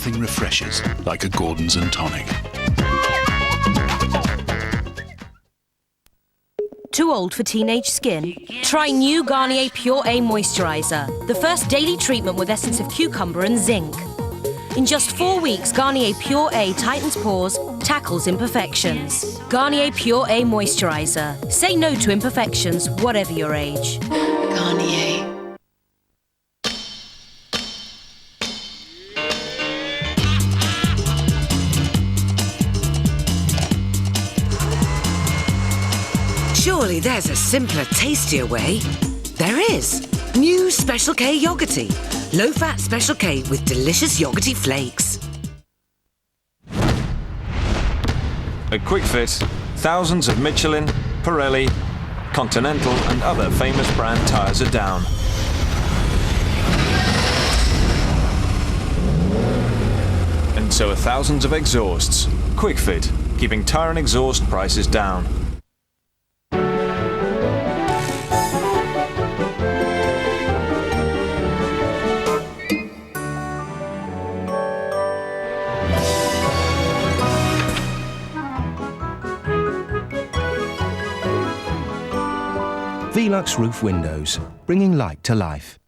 nothing refreshes like a Gordon's and Tonic. Too old for teenage skin? Try new Garnier Pure A Moisturiser, the first daily treatment with essence of cucumber and zinc. In just 4 weeks, Garnier Pure A tightens pores, tackles imperfections. Garnier Pure A Moisturiser. Say no to imperfections, whatever your age. Garnier. Surely there's a simpler, tastier way. There is. New Special K Yogurty. Low-fat Special K with delicious yogurty flakes. At QuickFit, thousands of Michelin, Pirelli, Continental and other famous brand tyres are down. And so are thousands of exhausts. QuickFit, keeping tyre and exhaust prices down. Velux Roof Windows, bringing light to life.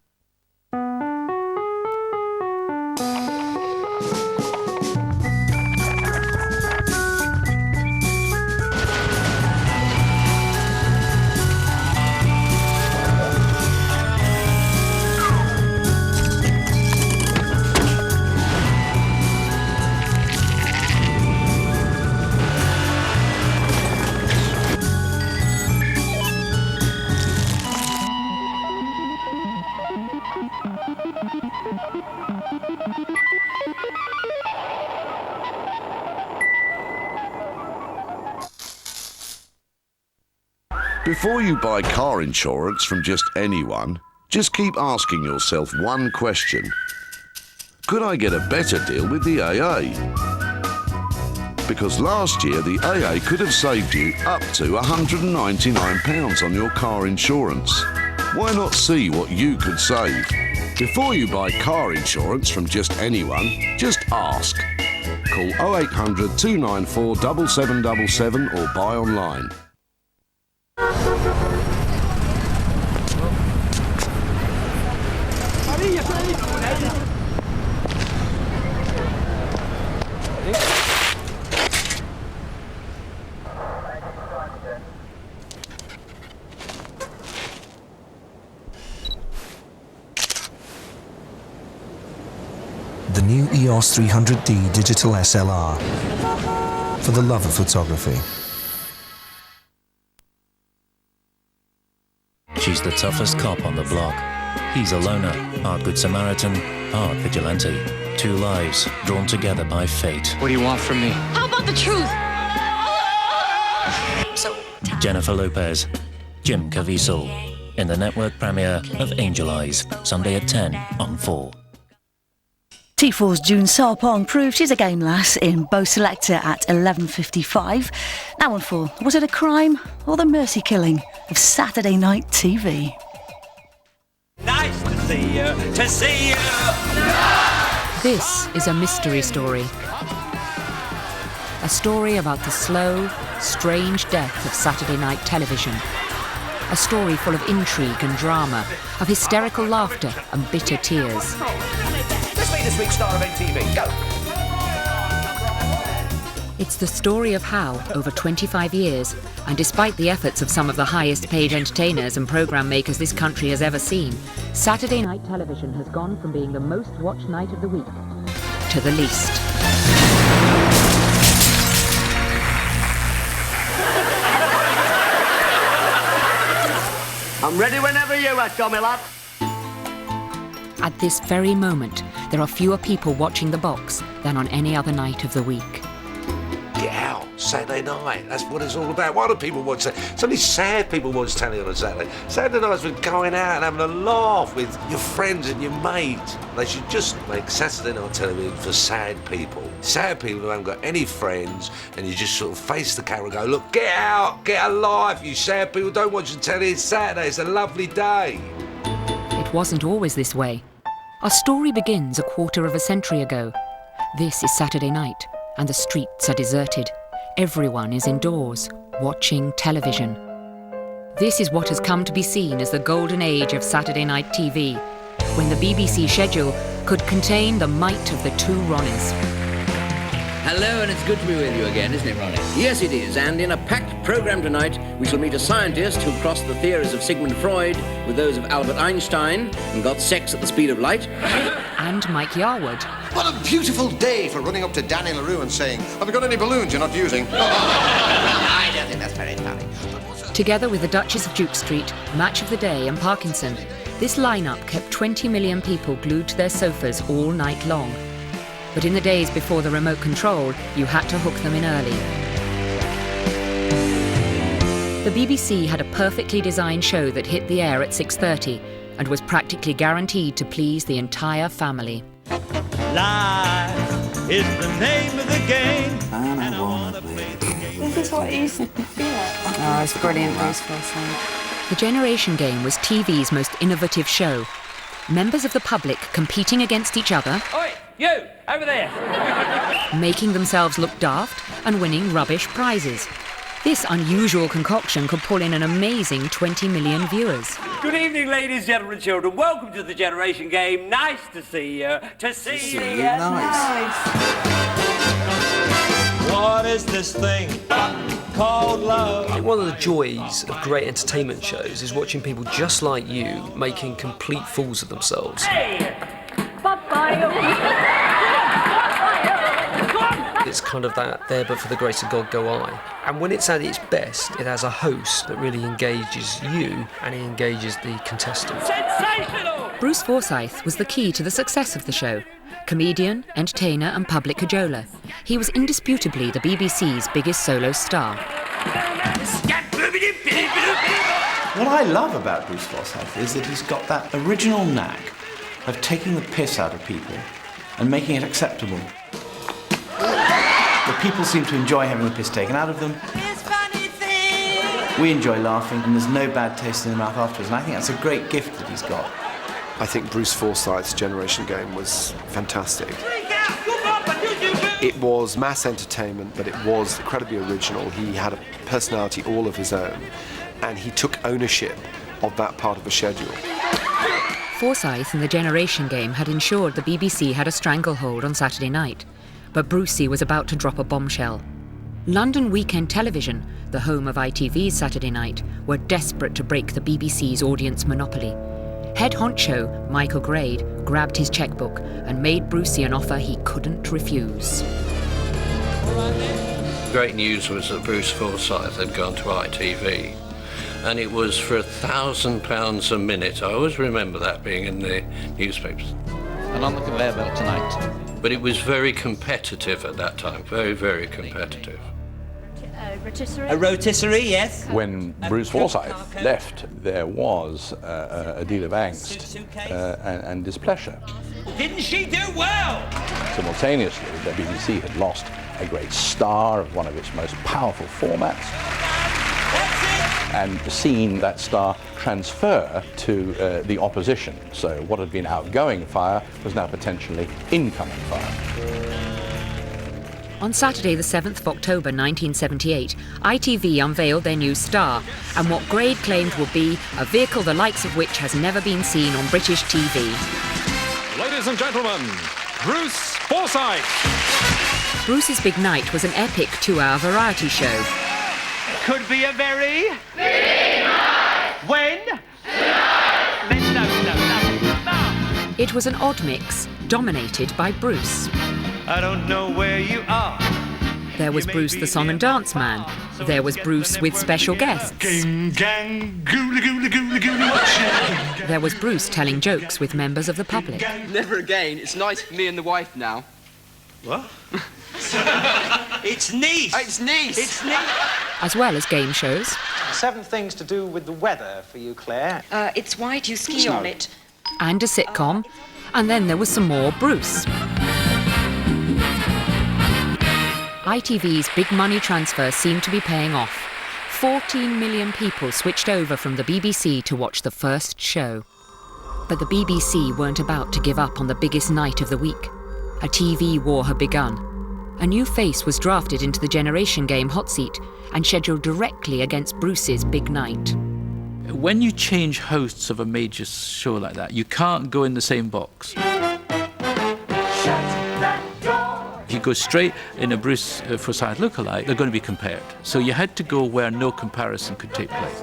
Before you buy car insurance from just anyone, just keep asking yourself one question. Could I get a better deal with the AA? Because last year the AA could have saved you up to £199 on your car insurance. Why not see what you could save? Before you buy car insurance from just anyone, just ask. Call 0800 294 7777 or buy online. The new EOS 300D Digital SLR. For the love of photography. She's the toughest cop on the block. He's a loner, part Good Samaritan, part vigilante. Two lives drawn together by fate. What do you want from me? How about the truth? Jennifer Lopez, Jim Caviezel, in the network premiere of Angel Eyes, Sunday at 10 on 4. T4's June Sarpong proved she's a game lass in Bo Selector at 11:55. Now on 4, was it a crime or the mercy killing of Saturday night TV? Nice to see you, to see you! This is a mystery story. A story about the slow, strange death of Saturday night television. A story full of intrigue and drama, of hysterical laughter and bitter tears. Let's meet this week's star of MTV. Go! It's the story of how, over 25 years, and despite the efforts of some of the highest paid entertainers and programme makers this country has ever seen, Saturday night television has gone from being the most watched night of the week to the least. I'm ready whenever you are, Tommy lad. At this very moment, there are fewer people watching the box than on any other night of the week. Get out, Saturday night. That's what it's all about. Why do people watch that? It's only sad people watch telly on a Saturday. Saturday night's with going out and having a laugh with your friends and your mates. They should just make Saturday night television for sad people. Sad people who haven't got any friends, and you just sort of face the camera and go, look, get out, get a life, you sad people. Don't watch the telly. It's Saturday. It's a lovely day. It wasn't always this way. Our story begins a quarter of a century ago. This is Saturday night, and the streets are deserted. Everyone is indoors, watching television. This is what has come to be seen as the golden age of Saturday night TV, when the BBC schedule could contain the might of the two Ronnies. Hello, and it's good to be with you again, isn't it, Ronnie? Yes, it is, and in a packed programme tonight, we shall meet a scientist who crossed the theories of Sigmund Freud with those of Albert Einstein and got sex at the speed of light. And Mike Yarwood. What a beautiful day for running up to Danny LaRue and saying, have you got any balloons you're not using? I don't think that's very funny. Together with the Duchess of Duke Street, Match of the Day and Parkinson, this lineup kept 20 million people glued to their sofas all night long. But in the days before the remote control, you had to hook them in early. The BBC had a perfectly designed show that hit the air at 6:30 and was practically guaranteed to please the entire family. Life is the name of the game. And I wanna play the game. This is what it used to be like. Oh, it's brilliant, Bruce Forsyth. The Generation Game was TV's most innovative show. Members of the public competing against each other. Oi, you, over there. Making themselves look daft and winning rubbish prizes. This unusual concoction could pull in an amazing 20 million viewers. Good evening, ladies, gentlemen, children. Welcome to the Generation Game. Nice to see you. To see you. Nice. What is this thing called love? I think one of the joys of great entertainment shows is watching people just like you making complete fools of themselves. Hey! It's kind of that there but for the grace of God go I. And when it's at its best, it has a host that really engages you and it engages the contestants. Sensational! Bruce Forsyth was the key to the success of the show. Comedian, entertainer and public cajoler. He was indisputably the BBC's biggest solo star. What I love about Bruce Forsyth is that he's got that original knack of taking the piss out of people and making it acceptable. The people seem to enjoy having the piss taken out of them. We enjoy laughing and there's no bad taste in the mouth afterwards, and I think that's a great gift that he's got. I think Bruce Forsyth's Generation Game was fantastic. It was mass entertainment, but it was incredibly original. He had a personality all of his own, and he took ownership of that part of the schedule. Forsyth and the Generation Game had ensured the BBC had a stranglehold on Saturday night, but Brucey was about to drop a bombshell. London Weekend Television, the home of ITV's Saturday Night, were desperate to break the BBC's audience monopoly. Head honcho, Michael Grade, grabbed his checkbook and made Brucey an offer he couldn't refuse. Great news was that Bruce Forsyth had gone to ITV, and it was for £1,000 a minute. I always remember that being in the newspapers. And on the conveyor belt tonight. But it was very competitive at that time, very, very competitive. A rotisserie, yes. When Bruce Forsyth left, there was a deal of angst and displeasure. Didn't she do well? Simultaneously, the BBC had lost a great star of one of its most powerful formats, and seen that star transfer to the opposition. So what had been outgoing fire was now potentially incoming fire. On Saturday, the 7th of October 1978, ITV unveiled their new star, and what Grade claimed would be a vehicle the likes of which has never been seen on British TV. Ladies and gentlemen, Bruce Forsyth. Bruce's big night was an epic 2-hour variety show. Could be a very big night. When? No. It was an odd mix, dominated by Bruce. I don't know where you are. There was Bruce the song and dance man. There was Bruce with special guests. There was Bruce telling jokes with members of the public. Never again. It's nice for me and the wife now. What? It's nice. It's nice. It's nice. As well as game shows. 7 things to do with the weather for you, Claire. It's white, you ski on it. And a sitcom. And then there was some more Bruce. ITV's big money transfer seemed to be paying off. 14 million people switched over from the BBC to watch the first show. But the BBC weren't about to give up on the biggest night of the week. A TV war had begun. A new face was drafted into the Generation Game hot seat and scheduled directly against Bruce's big night. When you change hosts of a major show like that, you can't go in the same box. If you go straight in a Bruce Forsyth lookalike, they're going to be compared. So you had to go where no comparison could take place.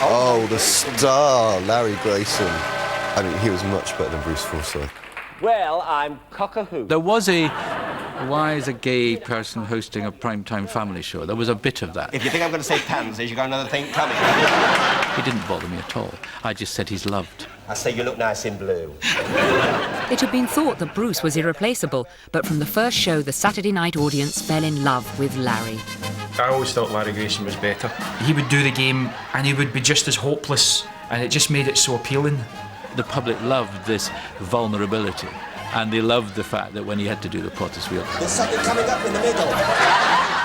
Oh, the star, Larry Grayson. I mean, he was much better than Bruce Forsyth. Well, I'm cock-a-hoop. There was a why is a gay person hosting a primetime family show? There was a bit of that. If you think I'm going to say pansies, you've got another thing coming. He didn't bother me at all. I just said he's loved. I say you look nice in blue. It had been thought that Bruce was irreplaceable, but from the first show, the Saturday night audience fell in love with Larry. I always thought Larry Grayson was better. He would do the game and he would be just as hopeless, and it just made it so appealing. The public loved this vulnerability, and they loved the fact that when he had to do the Potter's Wheel, There's something coming up in the middle.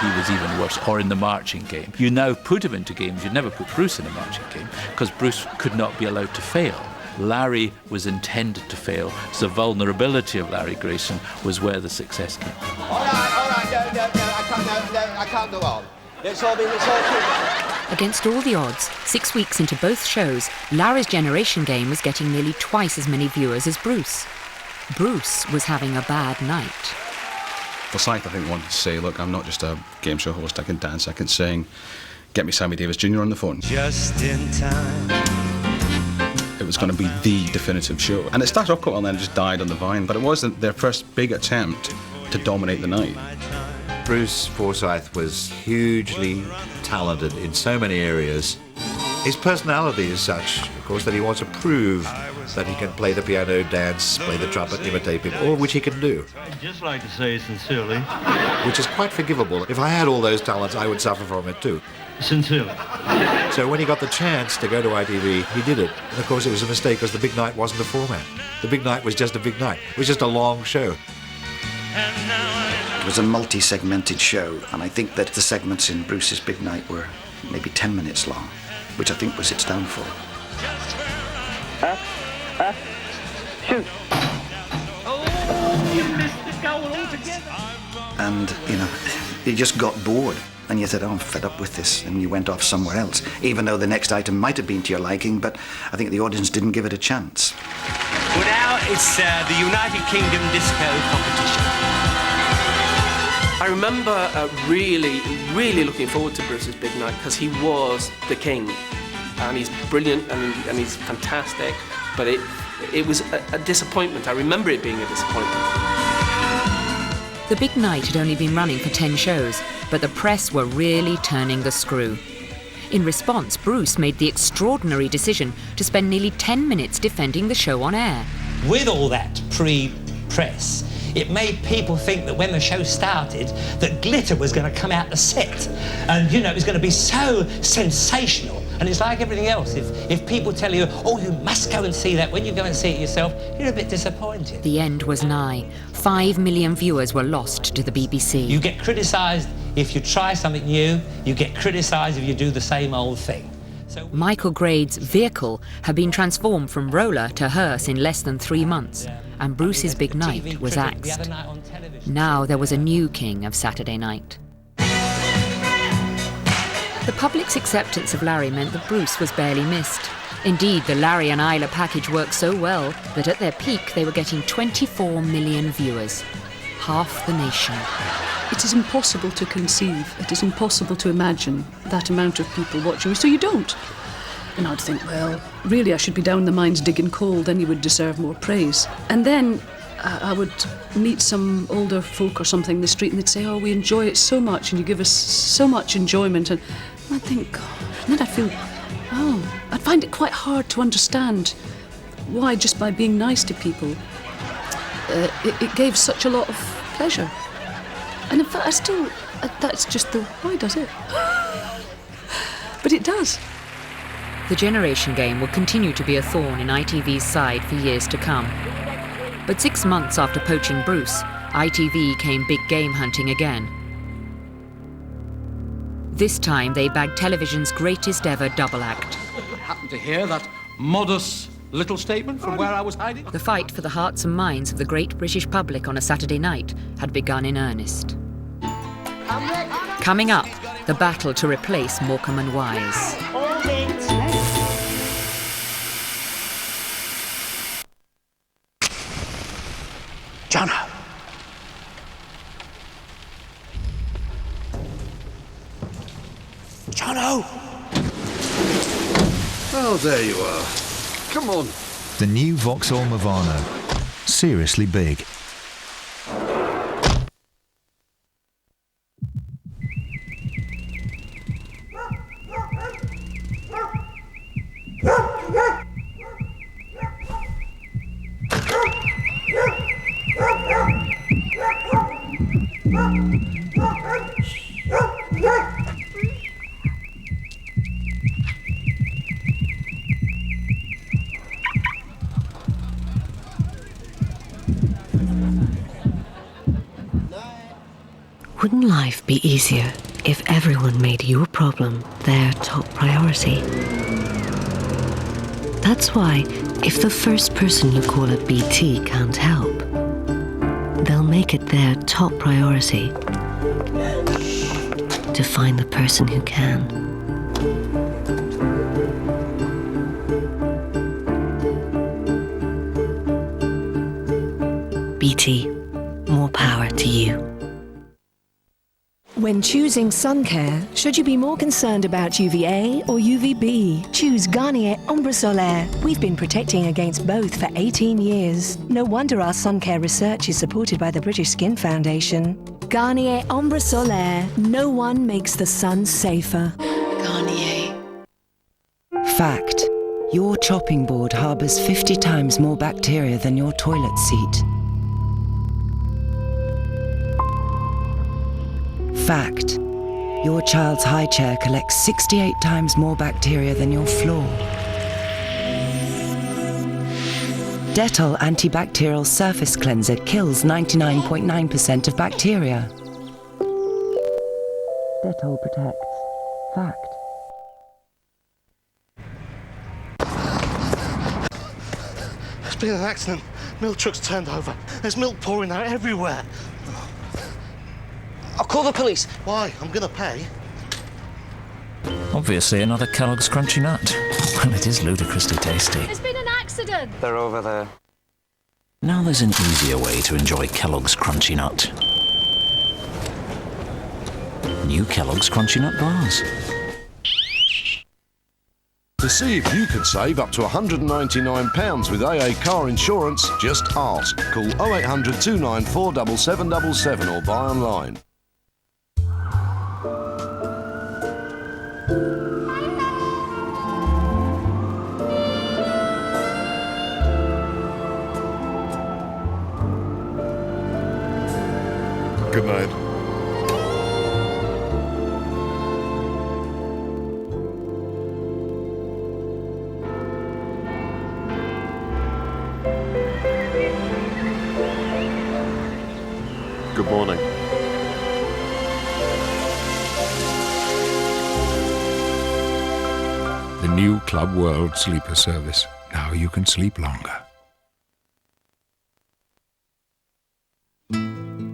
he was even worse, or in the marching game. You now put him into games, you'd never put Bruce in a marching game, because Bruce could not be allowed to fail. Larry was intended to fail, so the vulnerability of Larry Grayson was where the success came. All right, no, I can't go on. Let's all true. Against all the odds, 6 weeks into both shows, Larry's Generation Game was getting nearly twice as many viewers as Bruce. Bruce was having a bad night. Forsyth, I think, wanted to say, look, I'm not just a game show host, I can dance, I can sing. Get me Sammy Davis Jr. on the phone. Just in time. It was going to be the definitive show. And it started off quite well and then just died on the vine, but it was their first big attempt to dominate the night. Bruce Forsyth was hugely talented in so many areas. His personality is such, of course, that he wants to prove that he can play the piano, dance, play the trumpet, imitate people, all of which he can do. I'd just like to say sincerely. Which is quite forgivable. If I had all those talents, I would suffer from it too. Sincerely. So when he got the chance to go to ITV, he did it. And of course it was a mistake because the big night wasn't a format. The big night was just a big night. It was just a long show. It was a multi-segmented show, and I think that the segments in Bruce's Big Night were maybe 10 minutes long, which I think was its downfall. Shoot. Oh, you missed the goal altogether. And, you know, you just got bored, and you said, oh, I'm fed up with this, and you went off somewhere else, even though the next item might have been to your liking, but I think the audience didn't give it a chance. Well, now it's the United Kingdom Disco Competition. I remember really looking forward to Bruce's Big Night because he was the king, and he's brilliant and he's fantastic, but it was a disappointment. I remember it being a disappointment. The Big Night had only been running for 10 shows, but the press were really turning the screw. In response, Bruce made the extraordinary decision to spend nearly 10 minutes defending the show on air. With all that pre-press, it made people think that when the show started, that glitter was going to come out the set. And, you know, it was going to be so sensational. And it's like everything else. If people tell you, oh, you must go and see that, when you go and see it yourself, you're a bit disappointed. The end was nigh. 5 million viewers were lost to the BBC. You get criticised if you try something new. You get criticised if you do the same old thing. Michael Grade's vehicle had been transformed from roller to hearse in less than 3 months, and Bruce's Big Night was axed. Now there was a new king of Saturday night. The public's acceptance of Larry meant that Bruce was barely missed. Indeed, the Larry and Isla package worked so well that at their peak they were getting 24 million viewers, half the nation. It is impossible to conceive, it is impossible to imagine that amount of people watching, so you don't. And I'd think, well, really I should be down the mines digging coal, then you would deserve more praise. And then I would meet some older folk or something in the street and they'd say, oh, we enjoy it so much and you give us so much enjoyment. And I'd think, gosh, and then I'd feel, oh, I'd find it quite hard to understand why just by being nice to people, it gave such a lot of pleasure. And in fact, that's just why does it? But it does. The Generation Game would continue to be a thorn in ITV's side for years to come. But 6 months after poaching Bruce, ITV came big game hunting again. This time they bagged television's greatest ever double act. I happen to hear that Modus Little statement from where I was hiding? The fight for the hearts and minds of the great British public on a Saturday night had begun in earnest. Coming up, the battle to replace Morecambe and Wise. Jono! Jono! Oh, there you are. Come on. The new Vauxhall Movano. Seriously big. Wouldn't life be easier if everyone made your problem their top priority? That's why, if the first person you call at BT can't help, they'll make it their top priority to find the person who can. BT, more power to you. When choosing sun care, should you be more concerned about UVA or UVB? Choose Garnier Ombre Solaire. We've been protecting against both for 18 years. No wonder our sun care research is supported by the British Skin Foundation. Garnier Ombre Solaire. No one makes the sun safer. Garnier. Fact. Your chopping board harbours 50 times more bacteria than your toilet seat. Fact. Your child's high chair collects 68 times more bacteria than your floor. Dettol antibacterial surface cleanser kills 99.9% of bacteria. Dettol protects. Fact. There's been an accident. Milk truck's turned over. There's milk pouring out everywhere. I'll call the police. Why? I'm gonna pay. Obviously another Kellogg's Crunchy Nut. Well, it is ludicrously tasty. There's been an accident. They're over there. Now there's an easier way to enjoy Kellogg's Crunchy Nut. New Kellogg's Crunchy Nut bars. To see if you could save up to £199 with AA car insurance, just ask. Call 0800 294 7777 or buy online. Good night. Good morning. The new Club World sleeper service. Now you can sleep longer.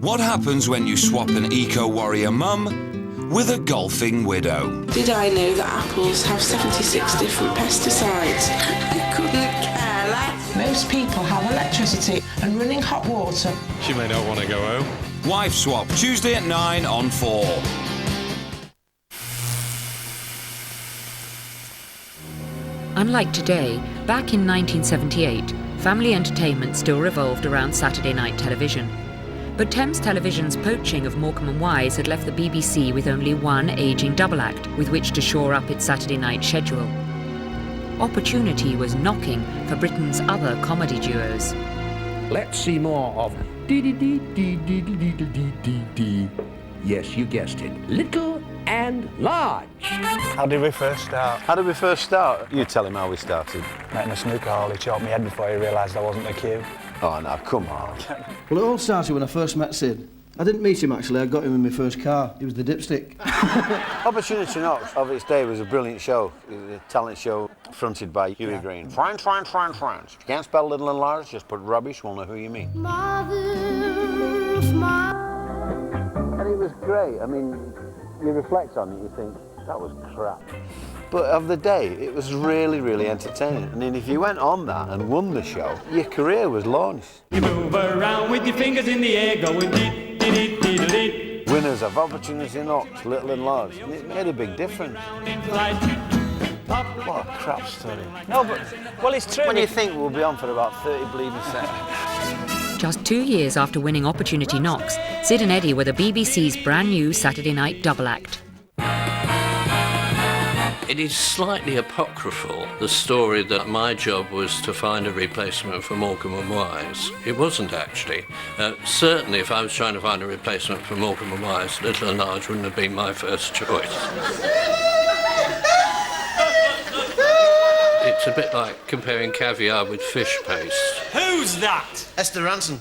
What happens when you swap an eco-warrior mum with a golfing widow? Did I know that apples have 76 different pesticides? I couldn't care less. Most people have electricity and running hot water. She may not want to go home. Wife Swap, Tuesday at 9 on 4. Unlike today, back in 1978, family entertainment still revolved around Saturday night television. But Thames Television's poaching of Morecambe and Wise had left the BBC with only one ageing double act with which to shore up its Saturday night schedule. Opportunity was knocking for Britain's other comedy duos. Let's see more of dee-dee-dee-dee-dee-dee-dee-dee. Yes, you guessed it. Little and large. How did we first start? You tell him how we started. Met in a snooker hall, he chopped me head before he realised I wasn't the cue. Oh, no, come on. Well, it all started when I first met Sid. I didn't meet him, actually. I got him in my first car. He was the dipstick. Opportunity Knocks of its day was a brilliant show. It was a talent show fronted by Huey Green. France. If you can't spell little and large, just put rubbish, we'll know who you mean. And it was great. I mean, you reflect on it, you think, that was crap. But of the day, it was really, really entertaining. And then if you went on that and won the show, your career was launched. You move around with your fingers in the air, going dee dee dee dee dee. Winners of Opportunity Knocks, little and large. And it made a big difference. What a crap story. No, but, well, it's true. When you think we'll be on for about 30 bleeding seconds. Just 2 years after winning Opportunity Knocks, Sid and Eddie were the BBC's brand new Saturday night double act. It is slightly apocryphal, the story that my job was to find a replacement for Morecambe and Wise. It wasn't actually. Certainly if I was trying to find a replacement for Morecambe and Wise, Little and Large wouldn't have been my first choice. It's a bit like comparing caviar with fish paste. Who's that? Esther Ranson.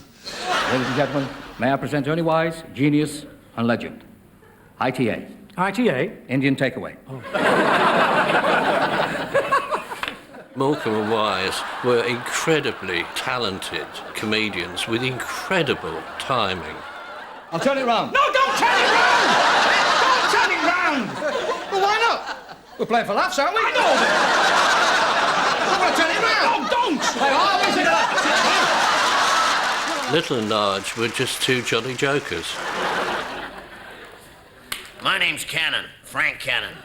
Ladies and gentlemen, may I present Ernie Wise, genius and legend. ITA. ITA? Indian takeaway. Morecambe and Wise were incredibly talented comedians with incredible timing. I'll turn it round. No, don't turn it round! Don't turn it round! Well, why not? We're playing for laughs, aren't we? I know that! I'm going to turn it round. No, don't! Hey, always in that. Little and Large were just two jolly jokers. My name's Cannon, Frank Cannon.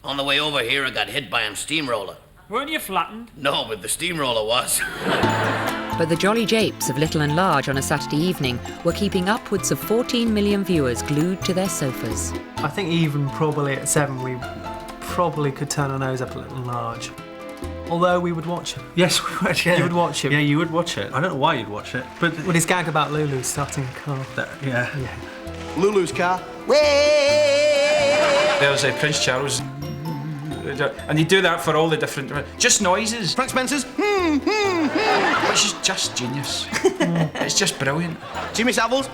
On the way over here, I got hit by a steamroller. Weren't you flattened? No, but the steamroller was. But the Jolly Japes of Little and Large on a Saturday evening were keeping upwards of 14 million viewers glued to their sofas. I think even probably at 7 we probably could turn our nose up at Little and Large. Although we would watch it. Yes, we would, yeah. You would watch it? Yeah, you would watch it. I don't know why you'd watch it, but... With his gag about Lulu starting a car. Yeah. Lulu's car. There was a Prince Charles, and you do that for all the different, just noises. Frank Spencer's. Which is just genius. It's just brilliant. Jimmy Savile's.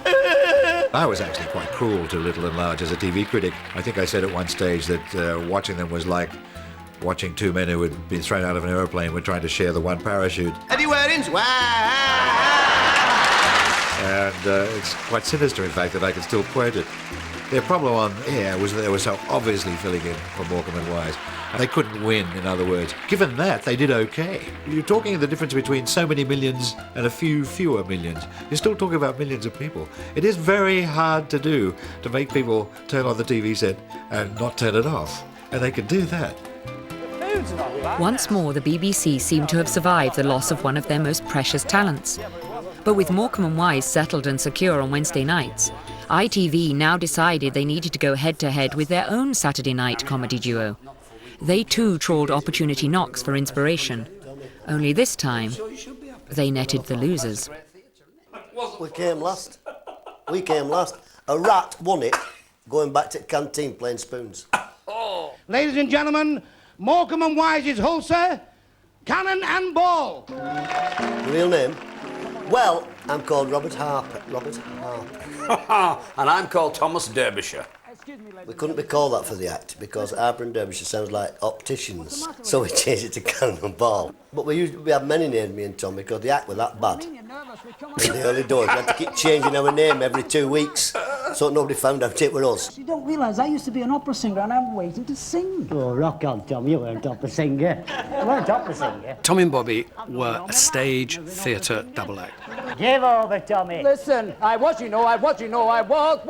I was actually quite cruel to Little and Large as a TV critic. I think I said at one stage that watching them was like watching two men who had been thrown out of an aeroplane were trying to share the one parachute. Eddie Waring's. And it's quite sinister, in fact, that I can still quote it. Their problem on air was that they were so obviously filling in for Morecambe and Wise. They couldn't win, in other words. Given that, they did okay. You're talking the difference between so many millions and a few fewer millions. You're still talking about millions of people. It is very hard to do, to make people turn on the TV set and not turn it off. And they can do that. Once more, the BBC seemed to have survived the loss of one of their most precious talents. But with Morecambe and Wise settled and secure on Wednesday nights, ITV now decided they needed to go head-to-head with their own Saturday night comedy duo. They too trawled Opportunity Knocks for inspiration. Only this time, they netted the losers. We came last. A rat won it, going back to the canteen playing spoons. Ladies and gentlemen, Morecambe and Wise's Hulser, Cannon and Ball. Real name? Well, I'm called Robert Harper. And I'm called Thomas Derbyshire. We couldn't be called that for the act because Harper and Derbyshire sounds like opticians, so we changed it to Cannon and Ball. But we had many names, me and Tom, because the act was that bad. In the early doors, we had to keep changing our name every 2 weeks, so nobody found out it was us. You don't realise I used to be an opera singer and I'm waiting to sing. Oh, rock on, Tom, you weren't opera singer. You weren't opera singer. Tommy and Bobby were a stage theatre double act. Give over, Tommy. Listen, I was.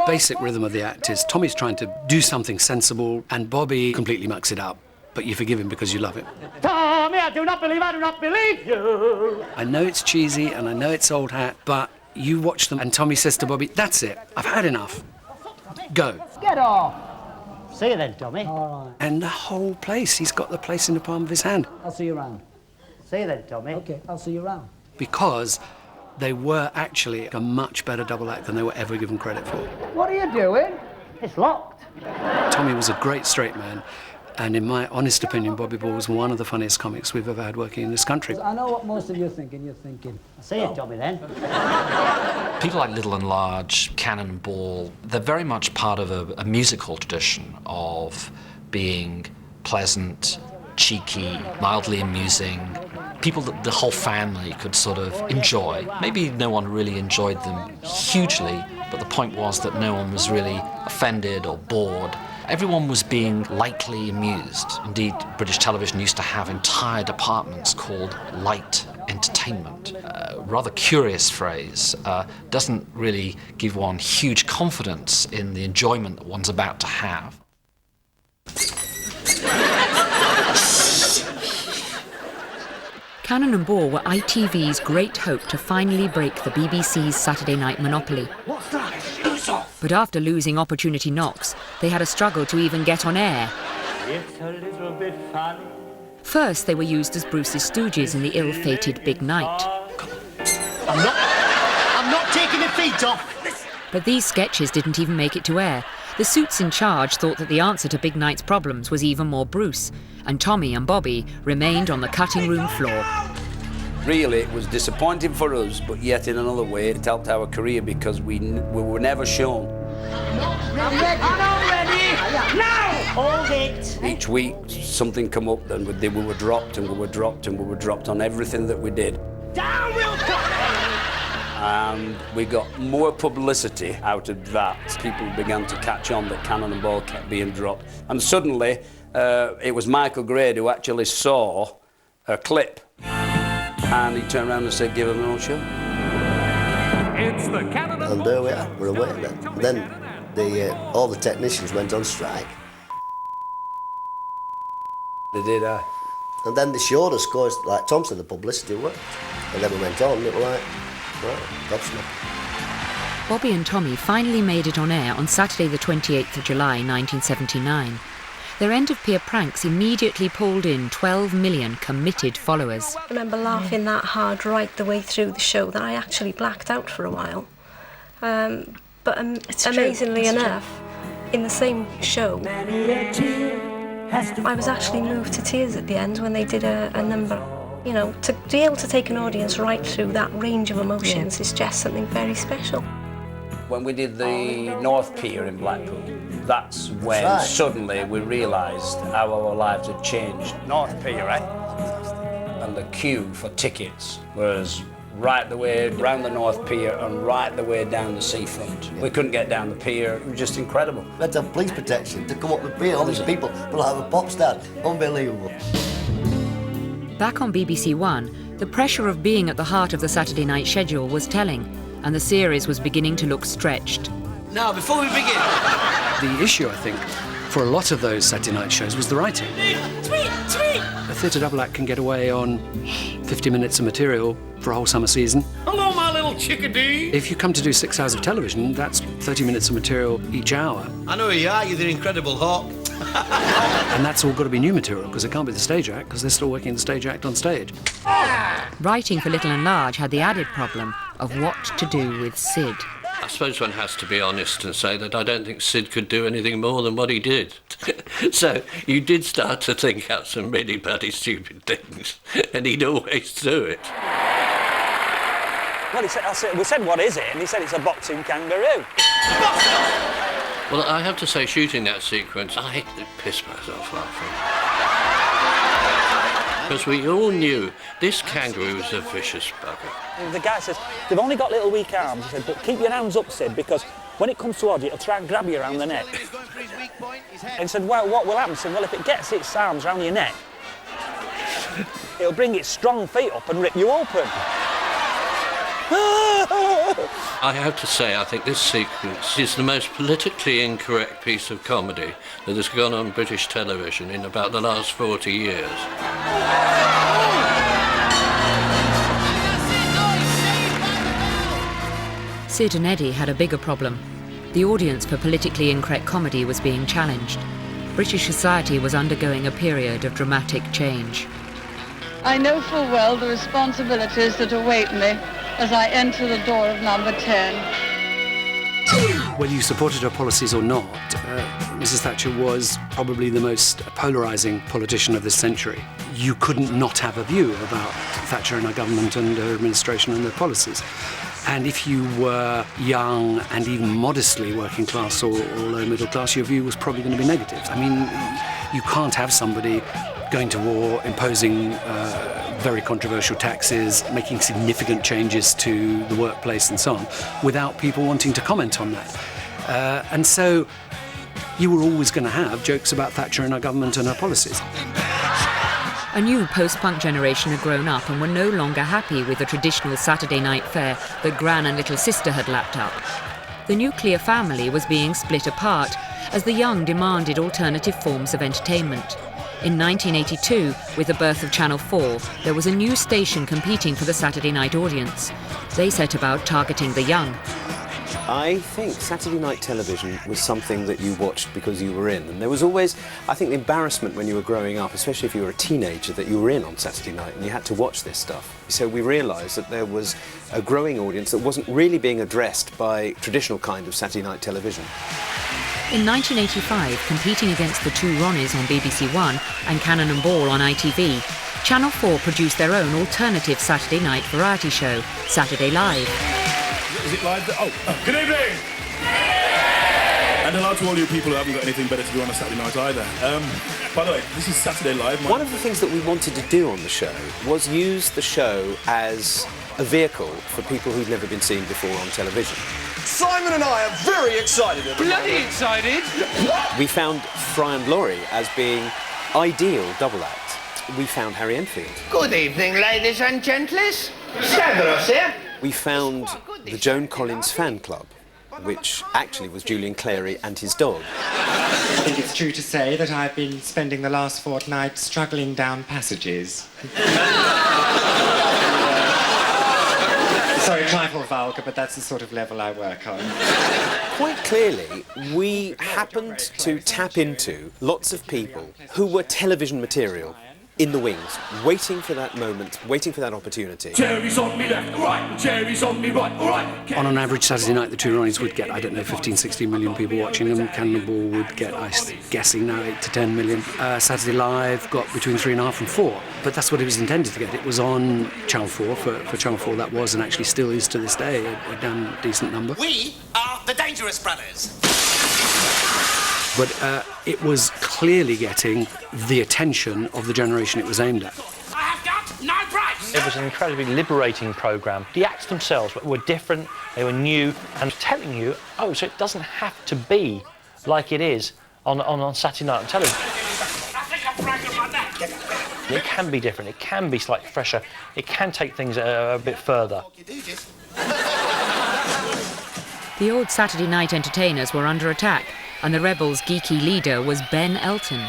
Basic rhythm of the act is Tommy's trying to do something sensible and Bobby completely mucks it up. But you forgive him because you love him. Tommy, I do not believe you. I know it's cheesy and I know it's old hat, but you watch them and Tommy says to Bobby, that's it, I've had enough. Go. Get off. See you then, Tommy. All right. And the whole place, he's got the place in the palm of his hand. I'll see you around. See you then, Tommy. Okay, I'll see you around. Because they were actually a much better double act than they were ever given credit for. What are you doing? It's locked. Tommy was a great straight man. And in my honest opinion, Bobby Ball was one of the funniest comics we've ever had working in this country. I know what most of you are thinking. You're thinking, I'll see you, Tommy, then. People like Little and Large, Cannon and Ball, they're very much part of a musical tradition of being pleasant, cheeky, mildly amusing, people that the whole family could sort of enjoy. Maybe no one really enjoyed them hugely, but the point was that no one was really offended or bored. Everyone was being lightly amused. Indeed, British television used to have entire departments called light entertainment. A rather curious phrase, doesn't really give one huge confidence in the enjoyment that one's about to have. Cannon and Ball were ITV's great hope to finally break the BBC's Saturday night monopoly. What's that? Who's off? But after losing opportunity knocks, they had a struggle to even get on air. It's a little bit funny. First, they were used as Bruce's stooges in the ill-fated Big Night. I'm not taking my feet off. But these sketches didn't even make it to air. The suits in charge thought that the answer to Big Night's problems was even more Bruce, and Tommy and Bobby remained on the cutting room floor. Really, it was disappointing for us, but yet in another way, it helped our career because we were never shown. I'm ready. Now! Hold it. Each week, something come up, and we were dropped, and we were dropped, and we were dropped on everything that we did. Down, Wilcox! And we got more publicity out of that. People began to catch on that Cannon and Ball kept being dropped. And suddenly, it was Michael Grade who actually saw a clip. And he turned around and said, give him an old show. It's the Cannon and there we are, we're away then. Then all the technicians went on strike. They did, And then they showed us, cause, like Tom said, the publicity worked. And then we went on, and it was like, right, gobsmacked. Bobby and Tommy finally made it on air on Saturday the 28th of July 1979. Their end-of-pier pranks immediately pulled in 12 million committed followers. I remember laughing that hard right the way through the show that I actually blacked out for a while. But amazingly enough, in the same show, I was actually moved to tears at the end when they did a number. You know, to be able to take an audience right through that range of emotions is just something very special. When we did the North Pier in Blackpool, that's when suddenly we realised how our lives had changed. North Pier, eh? And the queue for tickets was right the way around the North Pier and right the way down the seafront. We couldn't get down the pier, it was just incredible. We had to have police protection to come up the pier. All these people were like a pop star. Unbelievable. Back on BBC One, the pressure of being at the heart of the Saturday night schedule was telling, and the series was beginning to look stretched. Now, before we begin... The issue, I think, for a lot of those Saturday night shows was the writing. A theatre double act can get away on 50 minutes of material for a whole summer season. Hello, my little chickadee. If you come to do 6 hours of television, that's 30 minutes of material each hour. I know who you are, you're the Incredible Hulk. And that's all got to be new material, because it can't be the stage act, because they're still working the stage act on stage. Writing for Little and Large had the added problem of what to do with Sid. I suppose one has to be honest and say that I don't think Sid could do anything more than what he did. So you did start to think out some really bloody stupid things, and he'd always do it. Well, we said, what is it? And he said it's a boxing kangaroo. Well, I have to say, shooting that sequence, I pissed myself laughing. Because we all knew this kangaroo was a vicious bugger. The guy says, they've only got little weak arms. He said, but keep your hands up, Sid, because when it comes towards you, it'll try and grab you around the neck. And he said, well, what will happen? He said, well, if it gets its arms around your neck, it'll bring its strong feet up and rip you open. I have to say, I think this sequence is the most politically incorrect piece of comedy that has gone on British television in about the last 40 years. Sid and Eddie had a bigger problem. The audience for politically incorrect comedy was being challenged. British society was undergoing a period of dramatic change. I know full well the responsibilities that await me as I enter the door of number 10. Whether you supported her policies or not, Mrs. Thatcher was probably the most polarising politician of this century. You couldn't not have a view about Thatcher and her government and her administration and their policies. And if you were young and even modestly working class or low middle class, your view was probably going to be negative. I mean, you can't have somebody going to war, imposing very controversial taxes, making significant changes to the workplace and so on, without people wanting to comment on that. And so you were always going to have jokes about Thatcher and her government and her policies. A new post-punk generation had grown up and were no longer happy with the traditional Saturday night fare that Gran and Little Sister had lapped up. The nuclear family was being split apart as the young demanded alternative forms of entertainment. In 1982, with the birth of Channel 4, there was a new station competing for the Saturday night audience. They set about targeting the young. I think Saturday night television was something that you watched because you were in. And there was always, I think, the embarrassment when you were growing up, especially if you were a teenager, that you were in on Saturday night and you had to watch this stuff. So we realised that there was a growing audience that wasn't really being addressed by traditional kind of Saturday night television. In 1985, competing against the two Ronnies on BBC One and Cannon and Ball on ITV, Channel 4 produced their own alternative Saturday night variety show, Saturday Live. Is it live? Oh, good evening! And hello to all you people who haven't got anything better to do on a Saturday night either. By the way, this is Saturday Live. One of the things that we wanted to do on the show was use the show as a vehicle for people who've never been seen before on television. Simon and I are very excited at the Bloody moment. excited! We found Fry and Laurie as being ideal double act. We found Harry Enfield. Good evening, ladies and gentlemen. Stavros here. We found the Joan Collins fan club, which actually was Julian Clary and his dog. I think it's true to say that I've been spending the last fortnight struggling down passages. Sorry, trifle vulgar, but that's the sort of level I work on. Quite clearly, we happened to tap into lots of people who were television material in the wings, waiting for that moment, waiting for that opportunity. Cherries on me left, right, cherries on me right, all right. On an average Saturday night, the two Ronnies would get, 15, 16 million people watching them. Cannon and Ball would get, I'm guessing now, 8 to 10 million. Saturday Live got between 3.5 and 4. But that's what it was intended to get. It was on Channel 4. For Channel 4, that was, and actually still is to this day, a damn decent number. We are the Dangerous Brothers. But it was clearly getting the attention of the generation it was aimed at. I have got no price. It was an incredibly liberating programme. The acts themselves were different, they were new, and telling you, oh, so it doesn't have to be like it is on Saturday night on television. I think I'm breaking my neck. It can be different, it can be slightly fresher, it can take things a bit further. The old Saturday night entertainers were under attack, and the Rebels' geeky leader was Ben Elton.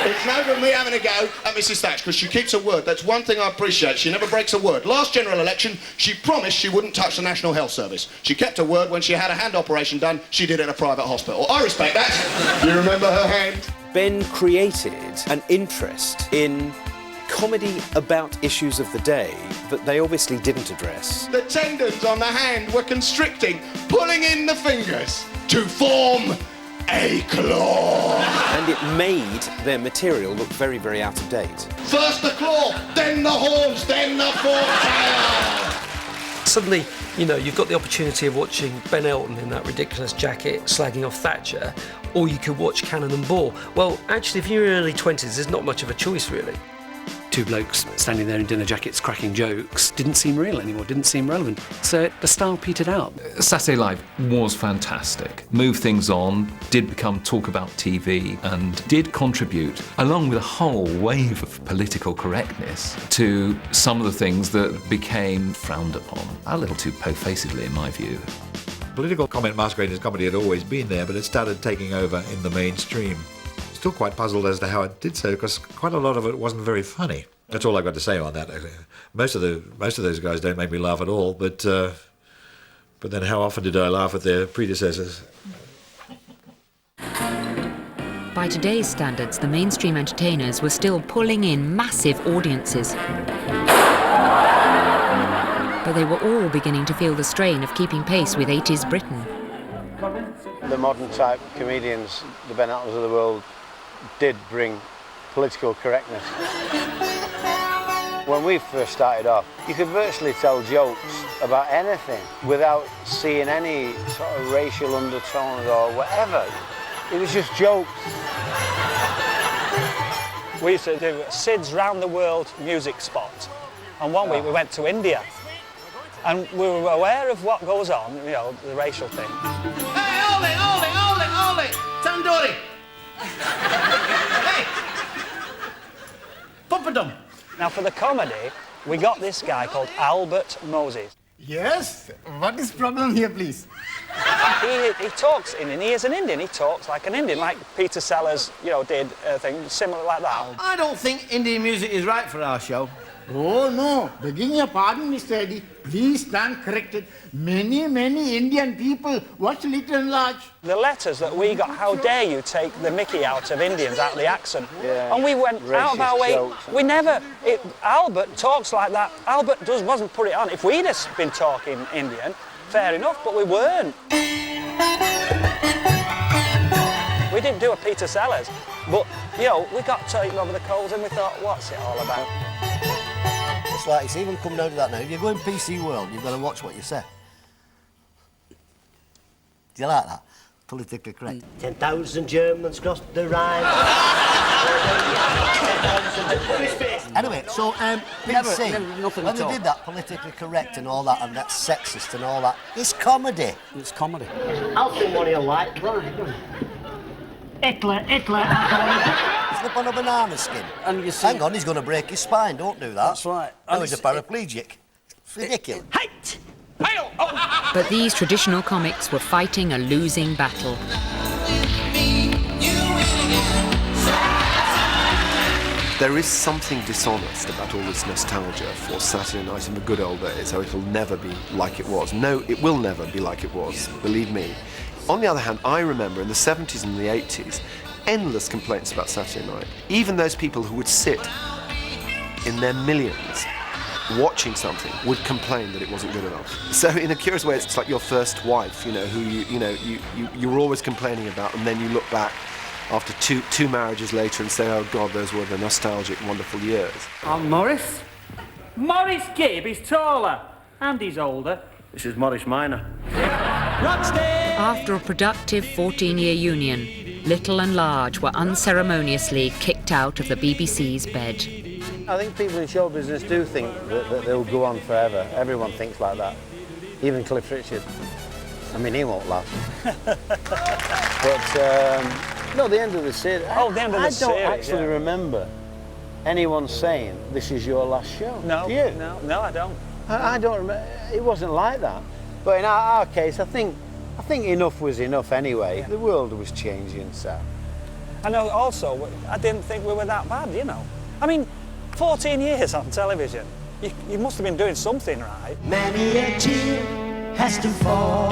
It's no good me having a go at Mrs. Thatcher because she keeps her word. That's one thing I appreciate. She never breaks a word. Last general election, she promised she wouldn't touch the National Health Service. She kept her word. When she had a hand operation done, she did it in a private hospital. I respect that. You remember her hand? Ben created an interest in comedy about issues of the day that they obviously didn't address. The tendons on the hand were constricting, pulling in the fingers to form a claw. And it made their material look very, very out of date. First the claw, then the horns, then the fork tail. Suddenly, you know, you've got the opportunity of watching Ben Elton in that ridiculous jacket slagging off Thatcher, or you could watch Cannon and Ball. Well, actually, if you're in your early 20s, there's not much of a choice, really. Two blokes standing there in dinner jackets cracking jokes didn't seem real anymore, didn't seem relevant. So the style petered out. Saturday Live was fantastic. Moved things on, did become talk about TV, and did contribute, along with a whole wave of political correctness, to some of the things that became frowned upon, a little too po-facedly in my view. Political comment masquerading as comedy had always been there, but it started taking over in the mainstream. Still quite puzzled as to how it did so, because quite a lot of it wasn't very funny. That's all I've got to say on that. Most of those guys don't make me laugh at all, but then how often did I laugh at their predecessors? By today's standards, the mainstream entertainers were still pulling in massive audiences. But they were all beginning to feel the strain of keeping pace with 80s Britain. the modern type comedians, the Ben Eltons of the world, did bring political correctness. When we first started off, you could virtually tell jokes about anything without seeing any sort of racial undertones or whatever. It was just jokes. We used to do Sid's Round the World music spot. And one week we went to India. And we were aware of what goes on, you know, the racial thing. Hey, Ole! Tandoori! Hey! Pumpadum! Now, for the comedy, we got this guy called Albert Moses. Yes? What is problem here, please? He talks Indian. He is an Indian. He talks like an Indian, like Peter Sellers, you know, did a thing similar like that. I don't think Indian music is right for our show. Oh, no. Begging your pardon, Mr. Eddie. Please stand corrected. Many Indian people watch Little and Large. The letters that we got, how dare you take the mickey out of Indians, out of the accent. Yeah. And we went out of our way. Jokes. We never... Albert talks like that. Albert wasn't put it on. If we'd have been talking Indian, fair enough, but we weren't. We didn't do a Peter Sellers, but, you know, we got taken over the coals and we thought, what's it all about? It's like, it's even come down to that now. If you go in PC World, you've got to watch what you say. Do you like that? Politically correct. 10,000 Germans crossed the Rhine. Anyway, so, PC, when they did that politically correct and all that, and that's sexist and all that, it's comedy. It's comedy. I'll sing one of your light. Hitler. Slip on a banana skin. And you see... Hang on, he's going to break his spine, don't do that. That's right. Now he's a paraplegic. It's ridiculous. But these traditional comics were fighting a losing battle. There is something dishonest about all this nostalgia for Saturday night in the good old days, how it'll never be like it was. No, it will never be like it was, believe me. On the other hand, I remember in the 70s and the 80s, endless complaints about Saturday night. Even those people who would sit in their millions watching something would complain that it wasn't good enough. So in a curious way, it's like your first wife, you know, who you were always complaining about, and then you look back after two marriages later and say, oh God, those were the nostalgic, wonderful years. I'm Morris. Morris Gibb is taller and he's older. This is Morris Minor. After a productive 14-year union, Little and Large were unceremoniously kicked out of the BBC's bed. I think people in show business do think that they'll go on forever. Everyone thinks like that. Even Cliff Richard. I mean, he won't last. But, no, the end of the series. Oh, the end of the series, I don't actually remember anyone saying, this is your last show. No, do you? No, I don't. I don't remember. It wasn't like that. But in our case, I think enough was enough anyway. Yeah. The world was changing, so. I know also, I didn't think we were that bad, you know. I mean, 14 years on television. You must have been doing something right. Many a tear has to fall.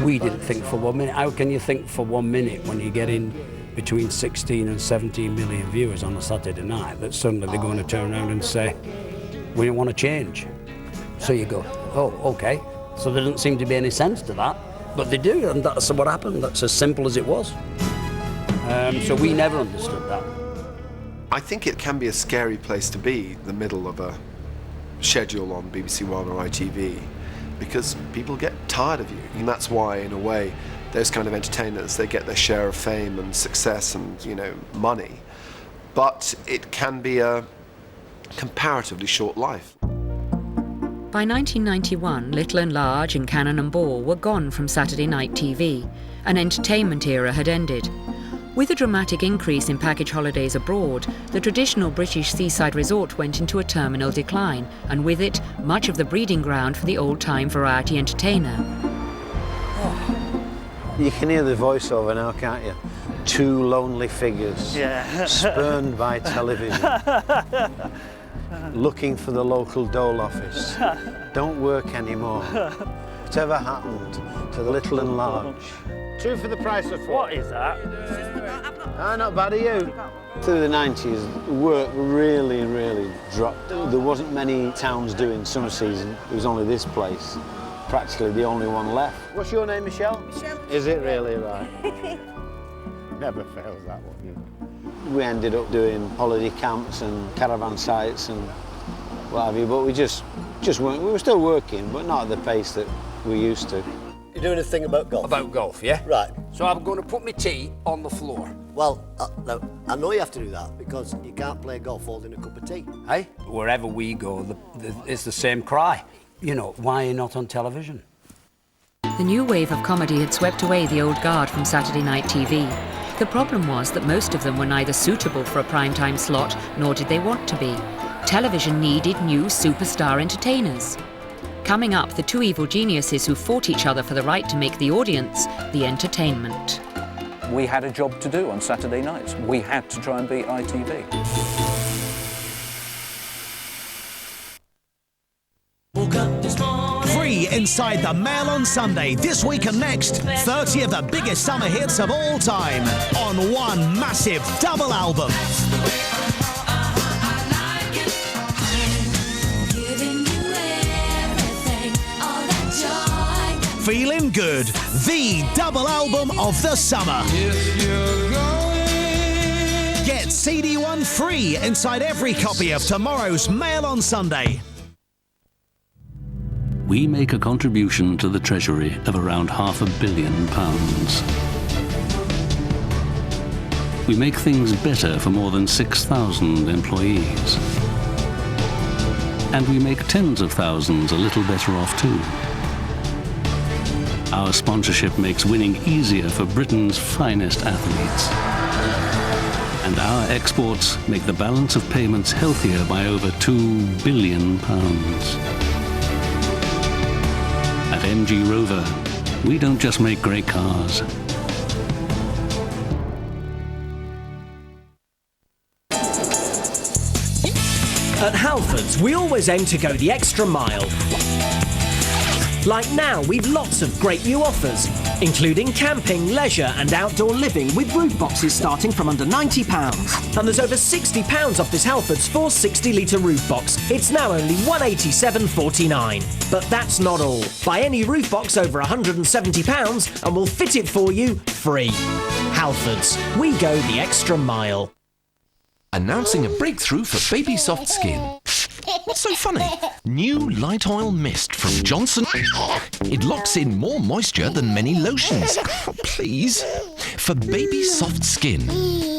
We didn't think for 1 minute. How can you think for 1 minute when you're getting between 16 and 17 million viewers on a Saturday night that suddenly they're going to turn around and say, we don't want to change? So you go, oh, okay. So there doesn't seem to be any sense to that, but they do, and that's what happened. That's as simple as it was. So we never understood that. I think it can be a scary place to be, the middle of a schedule on BBC One or ITV, because people get tired of you, and that's why, in a way, those kind of entertainers, they get their share of fame and success and, you know, money. But it can be a comparatively short life. By 1991, Little and Large and Cannon and Ball were gone from Saturday night TV. An entertainment era had ended. With a dramatic increase in package holidays abroad, the traditional British seaside resort went into a terminal decline, and with it, much of the breeding ground for the old-time variety entertainer. You can hear the voiceover now, can't you? Two lonely figures, spurned by television, looking for the local dole office, don't work anymore. Whatever happened to the Little and Large? Two for the price of four. What is that? Ah, not bad, are you? Through the 90s, work really dropped. There wasn't many towns doing summer season. It was only this place. practically the only one left. What's your name, Michelle? Michelle. Is it really? Right. Never fails that one. We ended up doing holiday camps and caravan sites and what have you, but we just weren't. We were still working, but not at the pace that we used to. You're doing a thing about golf? About golf, yeah? Right. So I'm going to put my tee on the floor. Well, no, I know you have to do that because you can't play golf holding a cup of tea. Hey, wherever we go, it's the same cry. You know, why are you not on television? The new wave of comedy had swept away the old guard from Saturday night TV. The problem was that most of them were neither suitable for a primetime slot, nor did they want to be. Television needed new superstar entertainers. Coming up, the two evil geniuses who fought each other for the right to make the audience the entertainment. We had a job to do on Saturday nights. We had to try and beat ITV. Free inside the Mail on Sunday, this week and next, 30 of the biggest summer hits of all time on one massive double album. Feeling Good, the double album of the summer. Get CD1 free inside every copy of tomorrow's Mail on Sunday. We make a contribution to the Treasury of around £500 million. We make things better for more than 6,000 employees. And we make tens of thousands a little better off too. Our sponsorship makes winning easier for Britain's finest athletes. And our exports make the balance of payments healthier by over £2 billion. At MG Rover, we don't just make great cars. At Halfords, we always aim to go the extra mile. Like now, we've lots of great new offers, including camping, leisure and outdoor living with roof boxes starting from under £90. And there's over £60 off this Halfords 460-litre roof box. It's now only £187.49. But that's not all. Buy any roof box over £170 and we'll fit it for you free. Halfords, we go the extra mile. Announcing a breakthrough for baby soft skin. What's so funny? New light oil mist from Johnson. It locks in more moisture than many lotions. Please. For baby soft skin.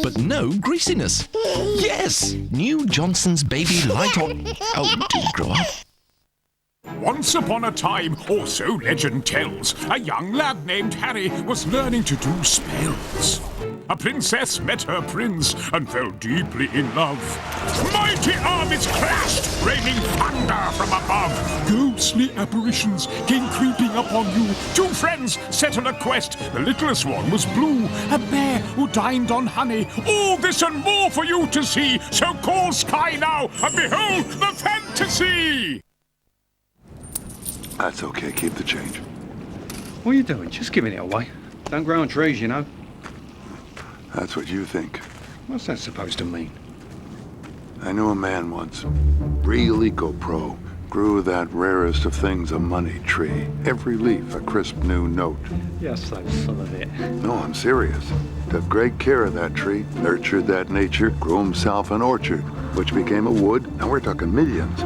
But no greasiness. Yes! New Johnson's Baby Light Oil. Oh, do grow up. Once upon a time, or so legend tells, a young lad named Harry was learning to do spells. A princess met her prince and fell deeply in love. Mighty armies clashed, raining thunder from above. Ghostly apparitions came creeping up on you. Two friends set on a quest. The littlest one was Blue, a bear who dined on honey. All this and more for you to see. So call Sky now and behold the fantasy! That's okay, keep the change. What are you doing? Just giving it away. Don't grow on trees, you know. That's what you think. What's that supposed to mean? I knew a man once, real eco-pro, grew that rarest of things, a money tree. Every leaf a crisp new note. You're so full of it. No, I'm serious. Took great care of that tree, nurtured that nature, grew himself an orchard, which became a wood. Now we're talking millions.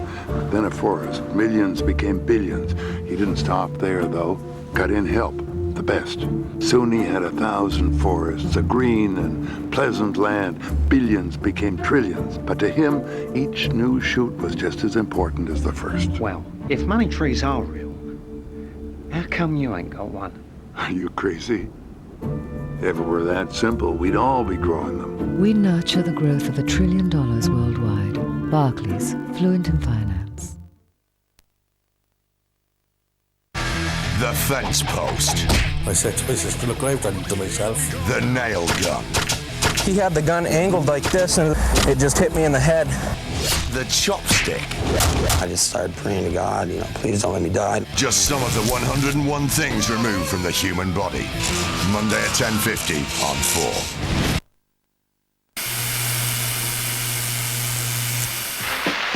Then a forest. Millions became billions. He didn't stop there, though. Got in help. The best. Soon he had 1,000 forests, a green and pleasant land. Billions became trillions. But to him, each new shoot was just as important as the first. Well, if money trees are real, how come you ain't got one? Are you crazy? If it were that simple, we'd all be growing them. We nurture the growth of $1 trillion worldwide. Barclays, fluent in finance. The fence post. I said twice, it's gonna go done to myself. The nail gun. He had the gun angled like this and it just hit me in the head. The chopstick. I just started praying to God, you know, please don't let me die. Just some of the 101 things removed from the human body. Monday at 10:50 on 4.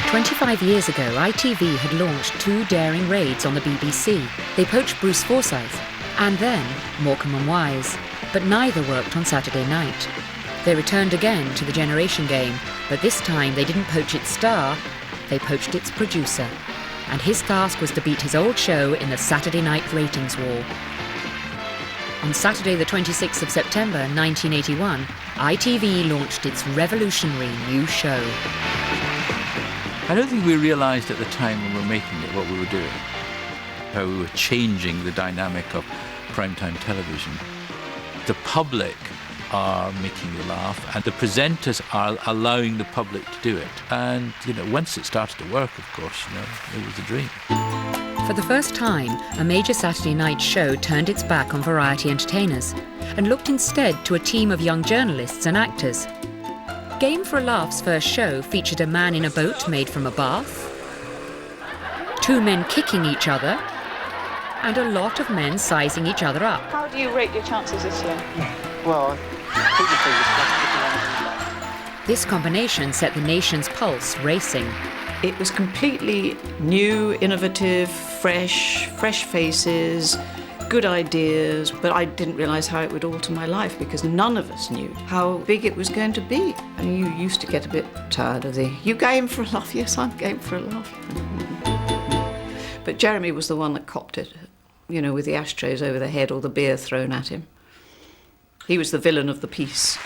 25 years ago, ITV had launched 2 daring raids on the BBC. They poached Bruce Forsyth and then Morecambe and Wise, but neither worked on Saturday night. They returned again to the Generation Game, but this time they didn't poach its star, they poached its producer. And his task was to beat his old show in the Saturday night ratings war. On Saturday the 26th of September 1981, ITV launched its revolutionary new show. I don't think we realised at the time when we were making it what we were doing, how we were changing the dynamic of primetime television. The public are making you laugh and the presenters are allowing the public to do it. And, once it started to work, of course, it was a dream. For the first time, a major Saturday night show turned its back on variety entertainers and looked instead to a team of young journalists and actors. Game for a Laugh's first show featured a man in a boat made from a bath, 2 men kicking each other, and a lot of men sizing each other up. How do you rate your chances this year? Well, This combination set the nation's pulse racing. It was completely new, innovative, fresh faces, good ideas, but I didn't realise how it would alter my life because none of us knew how big it was going to be. And you used to get a bit tired of you game for a laugh? Yes, I'm game for a laugh. But Jeremy was the one that copped it, with the ashtrays over the head or the beer thrown at him. He was the villain of the piece.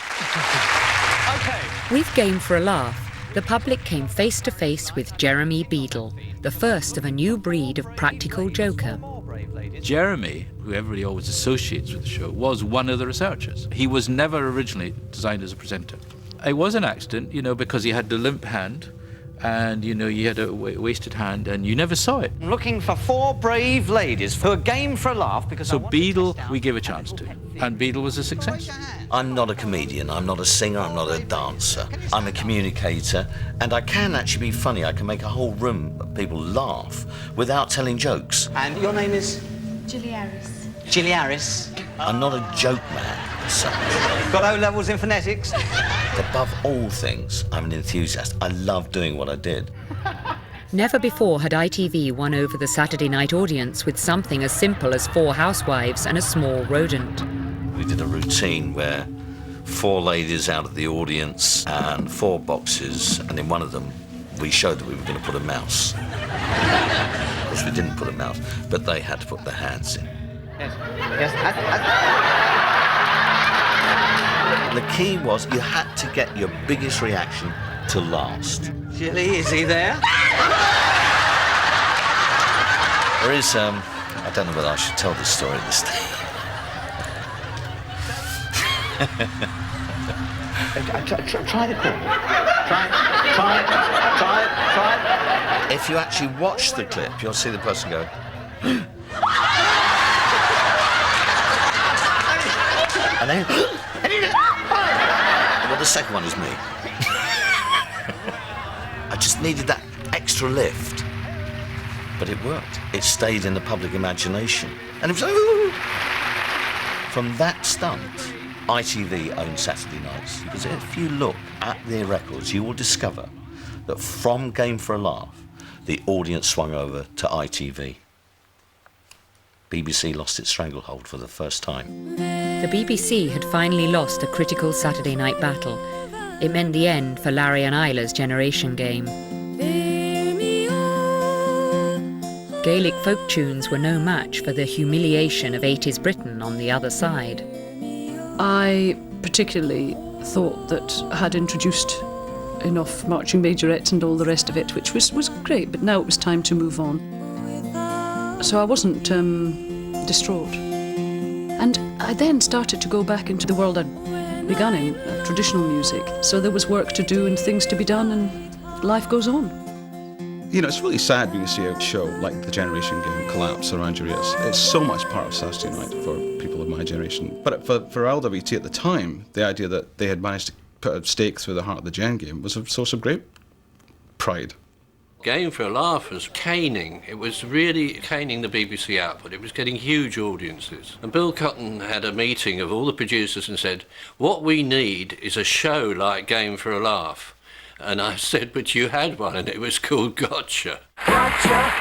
With Game for a Laugh, the public came face to face with Jeremy Beadle, the first of a new breed of practical joker. Jeremy, who everybody always associates with the show, was one of the researchers. He was never originally designed as a presenter. It was an accident, because he had the limp hand, and, you had a wasted hand, and you never saw it. I'm looking for 4 brave ladies for a Game for a Laugh because So Beadle, we gave a chance to, and Beadle was a success. I'm not a comedian, I'm not a singer, I'm not a dancer. I'm a communicator, and I can actually be funny. I can make a whole room of people laugh without telling jokes. And your name is? Julie Harris. Julie Harris. I'm not a joke man, as such. Got O levels in phonetics? Above all things, I'm an enthusiast. I love doing what I did. Never before had ITV won over the Saturday night audience with something as simple as 4 housewives and a small rodent. We did a routine where 4 ladies out of the audience and 4 boxes, and in one of them we showed that we were going to put a mouse. Of course we didn't put a mouse, but they had to put their hands in. Yes. The key was you had to get your biggest reaction to last. Julie, is he there? There is, I don't know whether I should tell this story at this stage. Try the corner. Try it. If you actually watch the clip, you'll see the person go. And then, well, the second one is me. I just needed that extra lift. But it worked. It stayed in the public imagination. And it was like, ooh. From that stunt, ITV owned Saturday nights. Because if you look at their records, you will discover that from Game for a Laugh, the audience swung over to ITV. BBC lost its stranglehold for the first time. The BBC had finally lost a critical Saturday night battle. It meant the end for Larry and Isla's Generation Game. Gaelic folk tunes were no match for the humiliation of 80s Britain on the other side. I particularly thought that I had introduced enough marching majorettes and all the rest of it, which was great, but now it was time to move on. So I wasn't distraught. And I then started to go back into the world I'd begun in, traditional music. So there was work to do and things to be done, and life goes on. It's really sad when you see a show like the Generation Game collapse around your ears. It's so much part of Saturday night for people of my generation. But for LWT at the time, the idea that they had managed to put a stake through the heart of the Gen Game was a source of great pride. Game for a Laugh was caning. It was really caning the BBC output. It was getting huge audiences. And Bill Cotton had a meeting of all the producers and said, what we need is a show like Game for a Laugh. And I said, but you had one, and it was called Gotcha. Gotcha.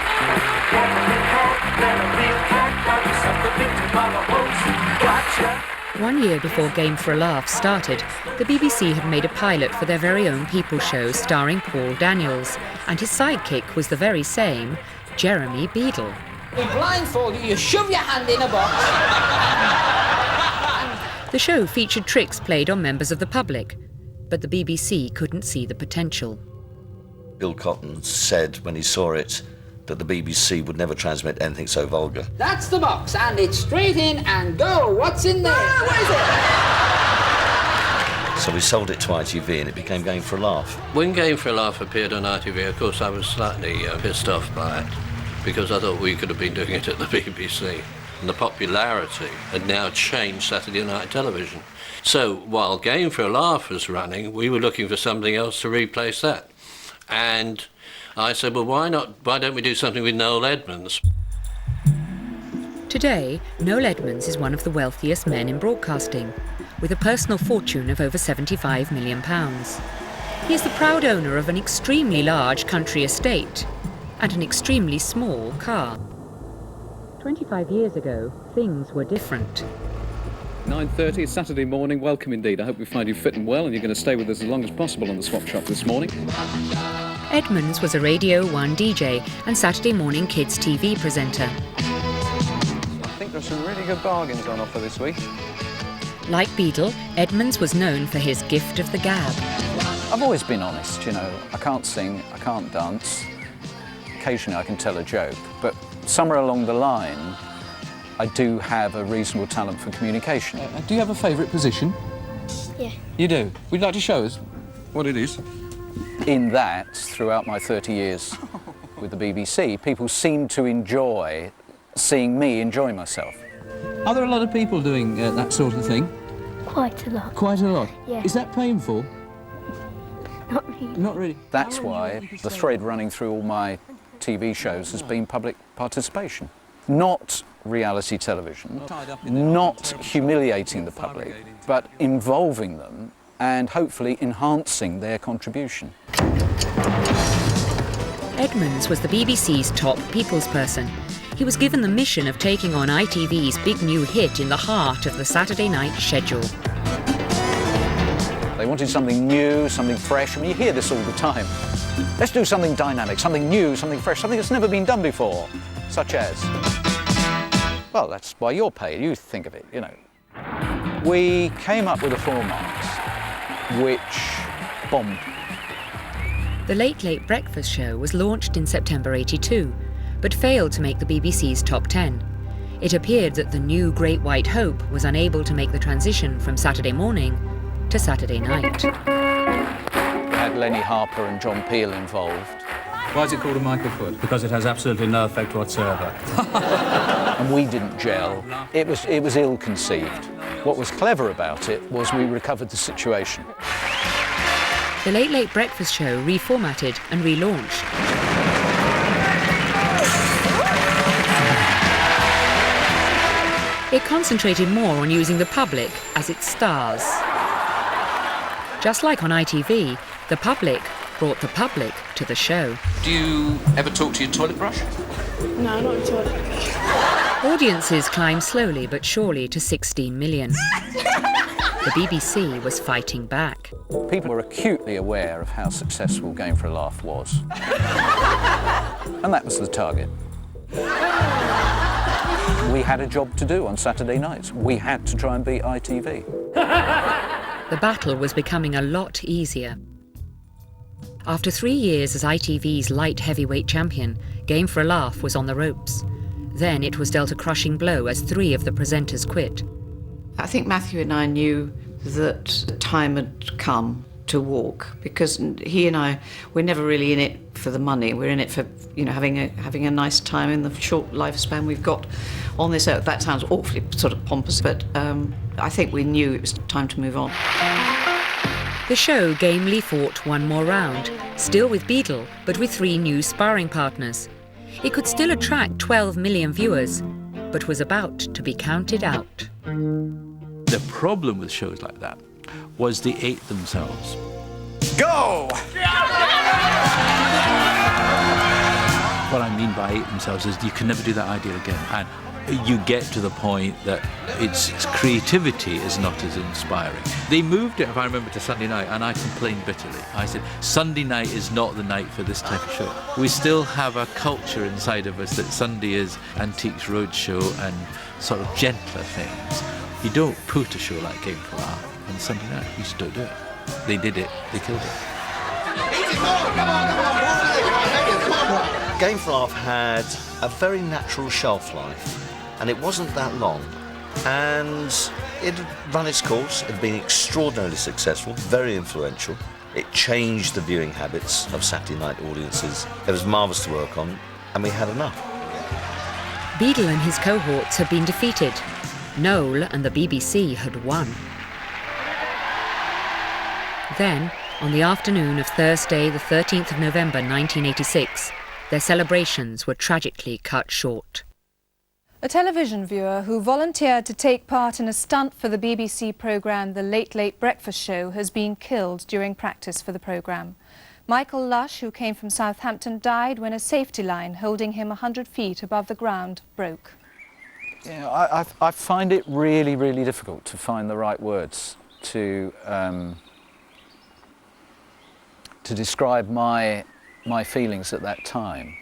1 year before Game for a Laugh started, the BBC had made a pilot for their very own People show starring Paul Daniels, and his sidekick was the very same Jeremy Beadle. We blindfold you, you shove your hand in a box. The show featured tricks played on members of the public, but the BBC couldn't see the potential. Bill Cotton said when he saw it that the BBC would never transmit anything so vulgar. That's the box, and it's straight in and go. What's in there? What is it? So we sold it to ITV and it became Game for a Laugh. When Game for a Laugh appeared on ITV, of course, I was slightly pissed off by it, because I thought we could have been doing it at the BBC. And the popularity had now changed Saturday night television. So while Game for a Laugh was running, we were looking for something else to replace that. And I said, well, why don't we do something with Noel Edmonds? Today, Noel Edmonds is one of the wealthiest men in broadcasting, with a personal fortune of over £75 million. He is the proud owner of an extremely large country estate and an extremely small car. 25 years ago, things were different. 9:30, Saturday morning. Welcome indeed. I hope we find you fit and well, and you're going to stay with us as long as possible on the Swap Shop this morning. Edmonds was a Radio 1 DJ and Saturday morning kids TV presenter. I think there's some really good bargains on offer this week. Like Beadle, Edmonds was known for his gift of the gab. I've always been honest, you know. I can't sing, I can't dance. Occasionally I can tell a joke, but somewhere along the line, I do have a reasonable talent for communication. Do you have a favourite position? Yeah. You do? Would you like to show us what it is? In that, throughout my 30 years with the BBC, people seem to enjoy seeing me enjoy myself. Are there a lot of people doing that sort of thing? Quite a lot. Quite a lot? Yeah. Is that painful? Not really. Not really. That's why the thread running through all my TV shows has been public participation. Not reality television, not humiliating the public, but involving them and hopefully enhancing their contribution. Edmonds was the BBC's top people's person. He was given the mission of taking on ITV's big new hit in the heart of the Saturday night schedule. They wanted something new, something fresh. I mean, you hear this all the time. Let's do something dynamic, something new, something fresh, something that's never been done before, such as... Well, that's why you're paid. You think of it, you know. We came up with a format which bombed. The Late Late Breakfast Show was launched in September '82, but failed to make the BBC's top 10. It appeared that the new Great White Hope was unable to make the transition from Saturday morning to Saturday night. We had Lenny Harper and John Peel involved. Why is it called a Michael Foot? Because it has absolutely no effect whatsoever. And we didn't gel. It was ill-conceived. What was clever about it was we recovered the situation. The Late Late Breakfast Show reformatted and relaunched. It concentrated more on using the public as its stars. Just like on ITV, the public brought the public to the show. Do you ever talk to your toilet brush? No, not at all. Audiences climbed slowly but surely to 16 million. The BBC was fighting back. People were acutely aware of how successful Game for a Laugh was. And that was the target. We had a job to do on Saturday nights. We had to try and beat ITV. The battle was becoming a lot easier. After 3 years as ITV's light heavyweight champion, Game for a Laugh was on the ropes. Then it was dealt a crushing blow as 3 of the presenters quit. I think Matthew and I knew that the time had come to walk, because he and I, we're never really in it for the money. We're in it for, you know, having a nice time in the short lifespan we've got on this earth. That sounds awfully sort of pompous, but I think we knew it was time to move on. The show gamely fought one more round, still with Beadle, but with 3 new sparring partners. It could still attract 12 million viewers, but was about to be counted out. The problem with shows like that was they ate themselves. Go! What I mean by eat themselves is you can never do that idea again. And you get to the point that its creativity is not as inspiring. They moved it, if I remember, to Sunday night, and I complained bitterly. I said, Sunday night is not the night for this type of show. We still have a culture inside of us that Sunday is Antiques Roadshow and sort of gentler things. You don't put a show like Game for Laugh on Sunday night. You just don't do it. They did it, they killed it. Game for Laugh had a very natural shelf life, and it wasn't that long. And it had run its course, it had been extraordinarily successful, very influential. It changed the viewing habits of Saturday night audiences. It was marvellous to work on, and we had enough. Beadle and his cohorts had been defeated. Noel and the BBC had won. Then, on the afternoon of Thursday, the 13th of November 1986, their celebrations were tragically cut short. A television viewer who volunteered to take part in a stunt for the BBC programme The Late Late Breakfast Show has been killed during practice for the programme. Michael Lush, who came from Southampton, died when a safety line holding him 100 feet above the ground broke. Yeah, I find it really, really difficult to find the right words to describe my feelings at that time.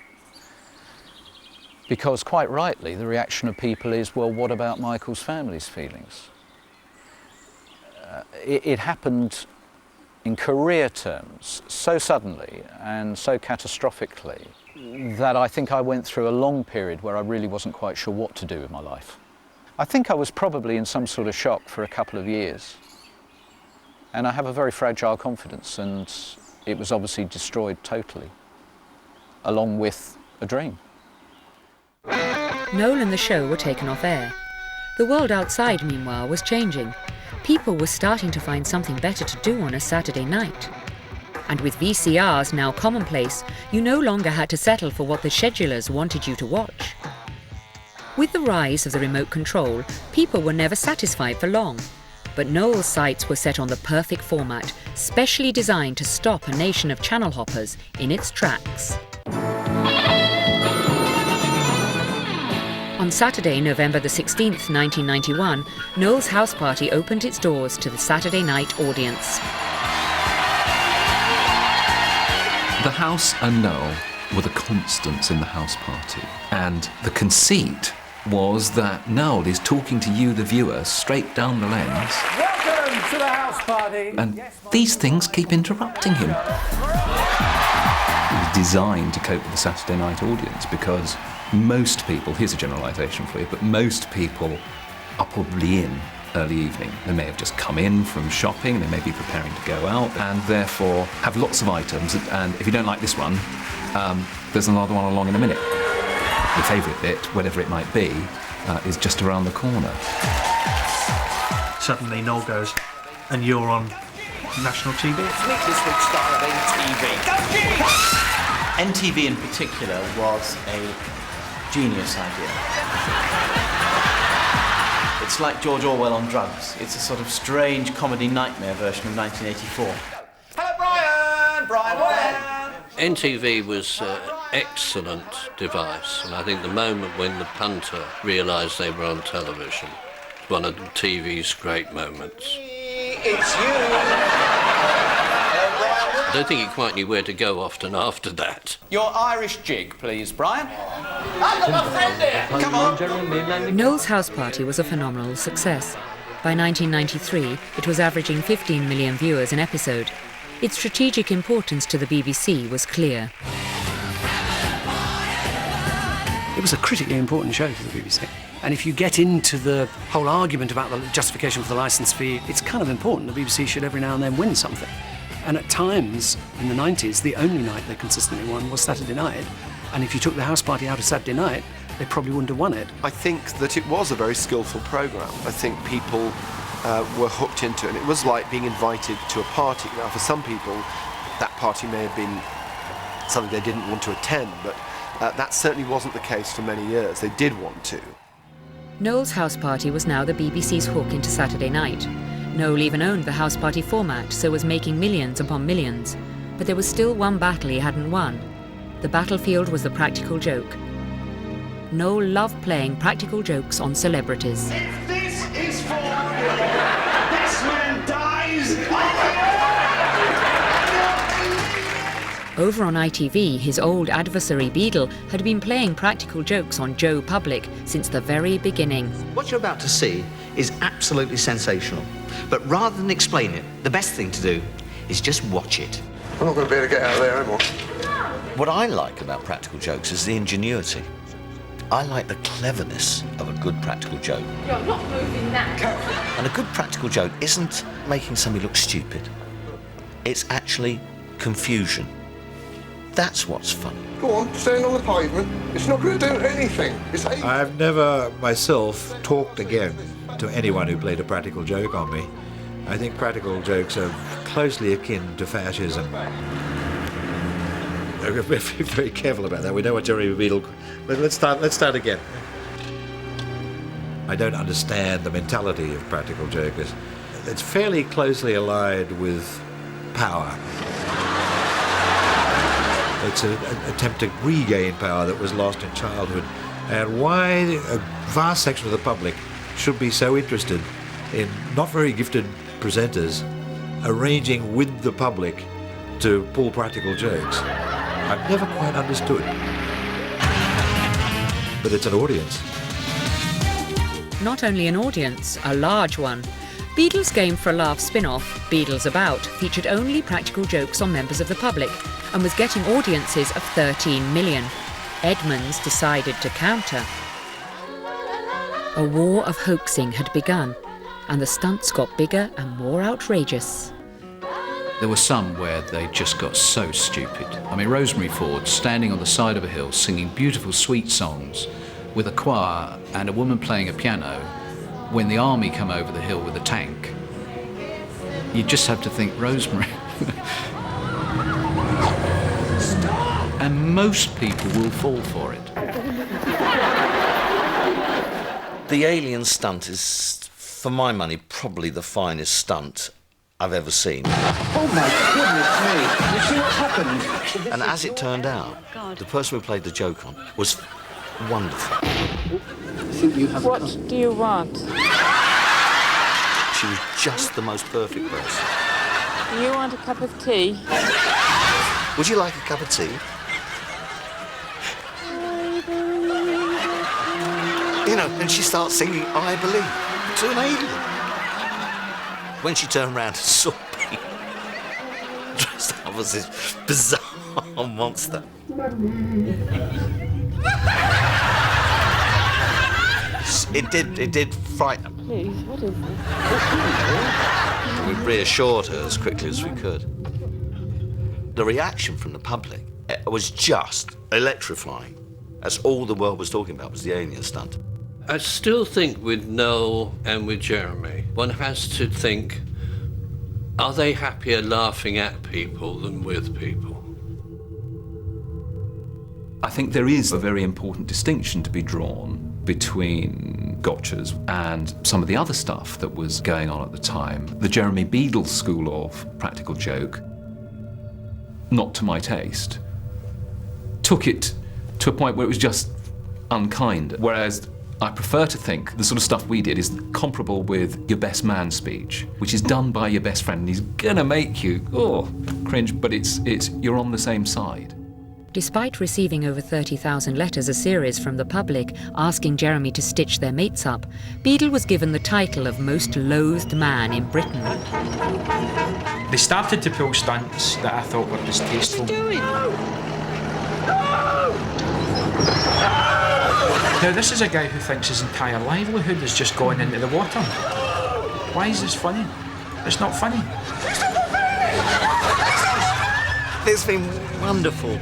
Because quite rightly, the reaction of people is, well, what about Michael's family's feelings? It happened in career terms so suddenly and so catastrophically that I think I went through a long period where I really wasn't quite sure what to do with my life. I think I was probably in some sort of shock for a couple of years. And I have a very fragile confidence, and it was obviously destroyed totally, along with a dream. Noel and the show were taken off air. The world outside, meanwhile, was changing. People were starting to find something better to do on a Saturday night. And with VCRs now commonplace, you no longer had to settle for what the schedulers wanted you to watch. With the rise of the remote control, people were never satisfied for long. But Noel's sights were set on the perfect format, specially designed to stop a nation of channel hoppers in its tracks. On Saturday, November the 16th, 1991, Noel's House Party opened its doors to the Saturday night audience. The House and Noel were the constants in the House Party, and the conceit was that Noel is talking to you, the viewer, straight down the lens. Welcome to the House Party! And these things keep interrupting him. It was designed to cope with the Saturday night audience because most people, here's a generalisation for you, but most people are probably in early evening. They may have just come in from shopping, they may be preparing to go out, and therefore have lots of items, and if you don't like this one, there's another one along in a minute. Your favourite bit, whatever it might be, is just around the corner. Suddenly Noel goes, and you're on national TV. Meet this week's star of NTV. NTV in particular was a genius idea. It's like George Orwell on drugs. It's a sort of strange comedy nightmare version of 1984. Hello, Brian! Brian Webb! NTV was an excellent device, and I think the moment when the punter realised they were on television, one of TV's great moments. It's you! I don't think he quite knew where to go often after that. Your Irish jig, please, Brian. I've got my friend here! Come on! Noel's House Party was a phenomenal success. By 1993, it was averaging 15 million viewers an episode. Its strategic importance to the BBC was clear. It was a critically important show to the BBC. And if you get into the whole argument about the justification for the licence fee, it's kind of important. The BBC should every now and then win something. And at times, in the 90s, the only night they consistently won was Saturday night. And if you took the House Party out of Saturday night, they probably wouldn't have won it. I think that it was a very skillful programme. I think people were hooked into it. And it was like being invited to a party. Now, for some people, that party may have been something they didn't want to attend, but that certainly wasn't the case for many years. They did want to. Noel's House Party was now the BBC's hook into Saturday night. Noel even owned the house party format, so was making millions upon millions. But there was still one battle he hadn't won. The battlefield was the practical joke. Noel loved playing practical jokes on celebrities. If this is for this man dies. Over on ITV, his old adversary Beadle had been playing practical jokes on Joe Public since the very beginning. What you're about to see is absolutely sensational. But rather than explain it, the best thing to do is just watch it. I'm not going to be able to get out of there anymore. What I like about practical jokes is the ingenuity. I like the cleverness of a good practical joke. You're not moving that. And a good practical joke isn't making somebody look stupid. It's actually confusion. That's what's funny. Go on, stand on the pavement. It's not going to do anything. It's I've never myself talked again to anyone who played a practical joke on me. I think practical jokes are closely akin to fascism. We're very careful about that. We know what Jeremy Beadle... Let's start again. I don't understand the mentality of practical jokers. It's fairly closely allied with power. It's an attempt to regain power that was lost in childhood. And why a vast section of the public should be so interested in not very gifted presenters arranging with the public to pull practical jokes, I've never quite understood. But it's an audience. Not only an audience, a large one. Beadle's Game for a Laugh spin-off, Beadle's About, featured only practical jokes on members of the public and was getting audiences of 13 million. Edmonds decided to counter. A war of hoaxing had begun, and the stunts got bigger and more outrageous. There were some where they just got so stupid. I mean, Rosemary Ford standing on the side of a hill singing beautiful sweet songs with a choir and a woman playing a piano when the army come over the hill with a tank. You just have to think, Rosemary. And most people will fall for it. The alien stunt is, for my money, probably the finest stunt I've ever seen. Oh my goodness me! You see what's happened? And as it turned out, the person we played the joke on was wonderful. What do you want? She was just the most perfect person. Do you want a cup of tea? Would you like a cup of tea? You know, and she starts singing I Believe to an alien. When she turned around and saw me dressed up as this bizarre monster. It did frighten her. Please, what is this? We reassured her as quickly as we could. The reaction from the public was just electrifying. That's all the world was talking about, was the alien stunt. I still think with Noel and with Jeremy, one has to think, are they happier laughing at people than with people? I think there is a very important distinction to be drawn between gotchas and some of the other stuff that was going on at the time. The Jeremy Beadle school of practical joke, not to my taste, took it to a point where it was just unkind, whereas I prefer to think the sort of stuff we did is comparable with your best man speech, which is done by your best friend, and he's gonna make you, cringe, but it's you're on the same side. Despite receiving over 30,000 letters a series from the public asking Jeremy to stitch their mates up, Beadle was given the title of most loathed man in Britain. They started to pull stunts that I thought were distasteful. Now, this is a guy who thinks his entire livelihood is just going into the water. Why is this funny? It's not funny. There's been wonderful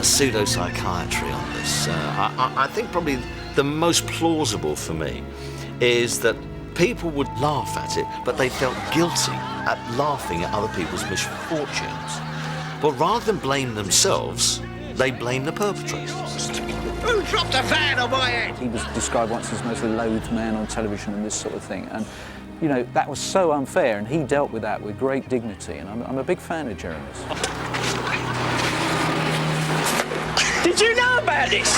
pseudo-psychiatry on this. I think probably the most plausible for me is that people would laugh at it, but they felt guilty at laughing at other people's misfortunes. But rather than blame themselves, they blame the perpetrators. Who dropped a fan on my head? He was described once as the most loathed man on television and this sort of thing. And you know, that was so unfair, and he dealt with that with great dignity, and I'm a big fan of Jeremy's. Did you know about this?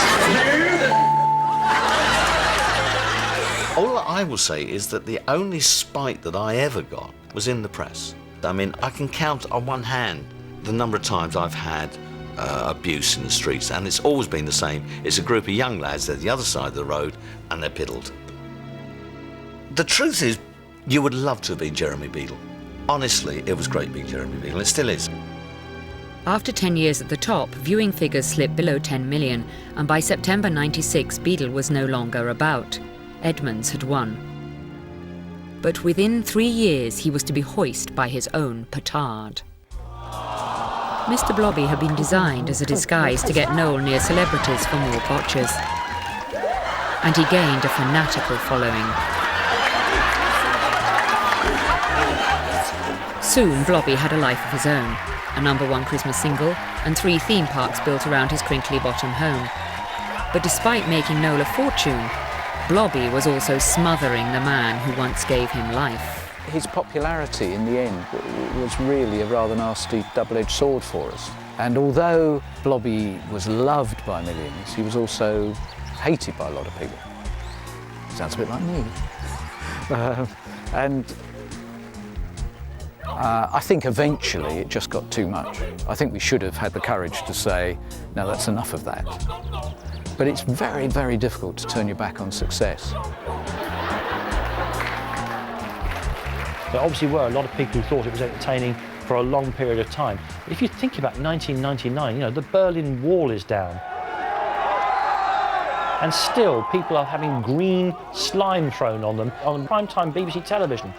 All I will say is that the only spite that I ever got was in the press. I mean, I can count on one hand the number of times I've had abuse in the streets, and it's always been the same. It's a group of young lads at the other side of the road, and they're piddled. The truth is, you would love to have been Jeremy Beadle. Honestly, it was great being Jeremy Beadle, it still is. After 10 years at the top, viewing figures slipped below 10 million, and by September '96, Beadle was no longer about. Edmonds had won. But within 3 years, he was to be hoisted by his own petard. Mr. Blobby had been designed as a disguise to get Noel near celebrities for more botches. And he gained a fanatical following. Soon, Blobby had a life of his own, a #1 Christmas single, and 3 theme parks built around his crinkly bottom home. But despite making Noel a fortune, Blobby was also smothering the man who once gave him life. His popularity in the end was really a rather nasty double-edged sword for us. And although Blobby was loved by millions, he was also hated by a lot of people. Sounds a bit like me. I think eventually it just got too much. I think we should have had the courage to say, no, that's enough of that. But it's very, very difficult to turn your back on success. There obviously were a lot of people who thought it was entertaining for a long period of time. If you think about 1999, you know, the Berlin Wall is down. And still, people are having green slime thrown on them on primetime BBC television.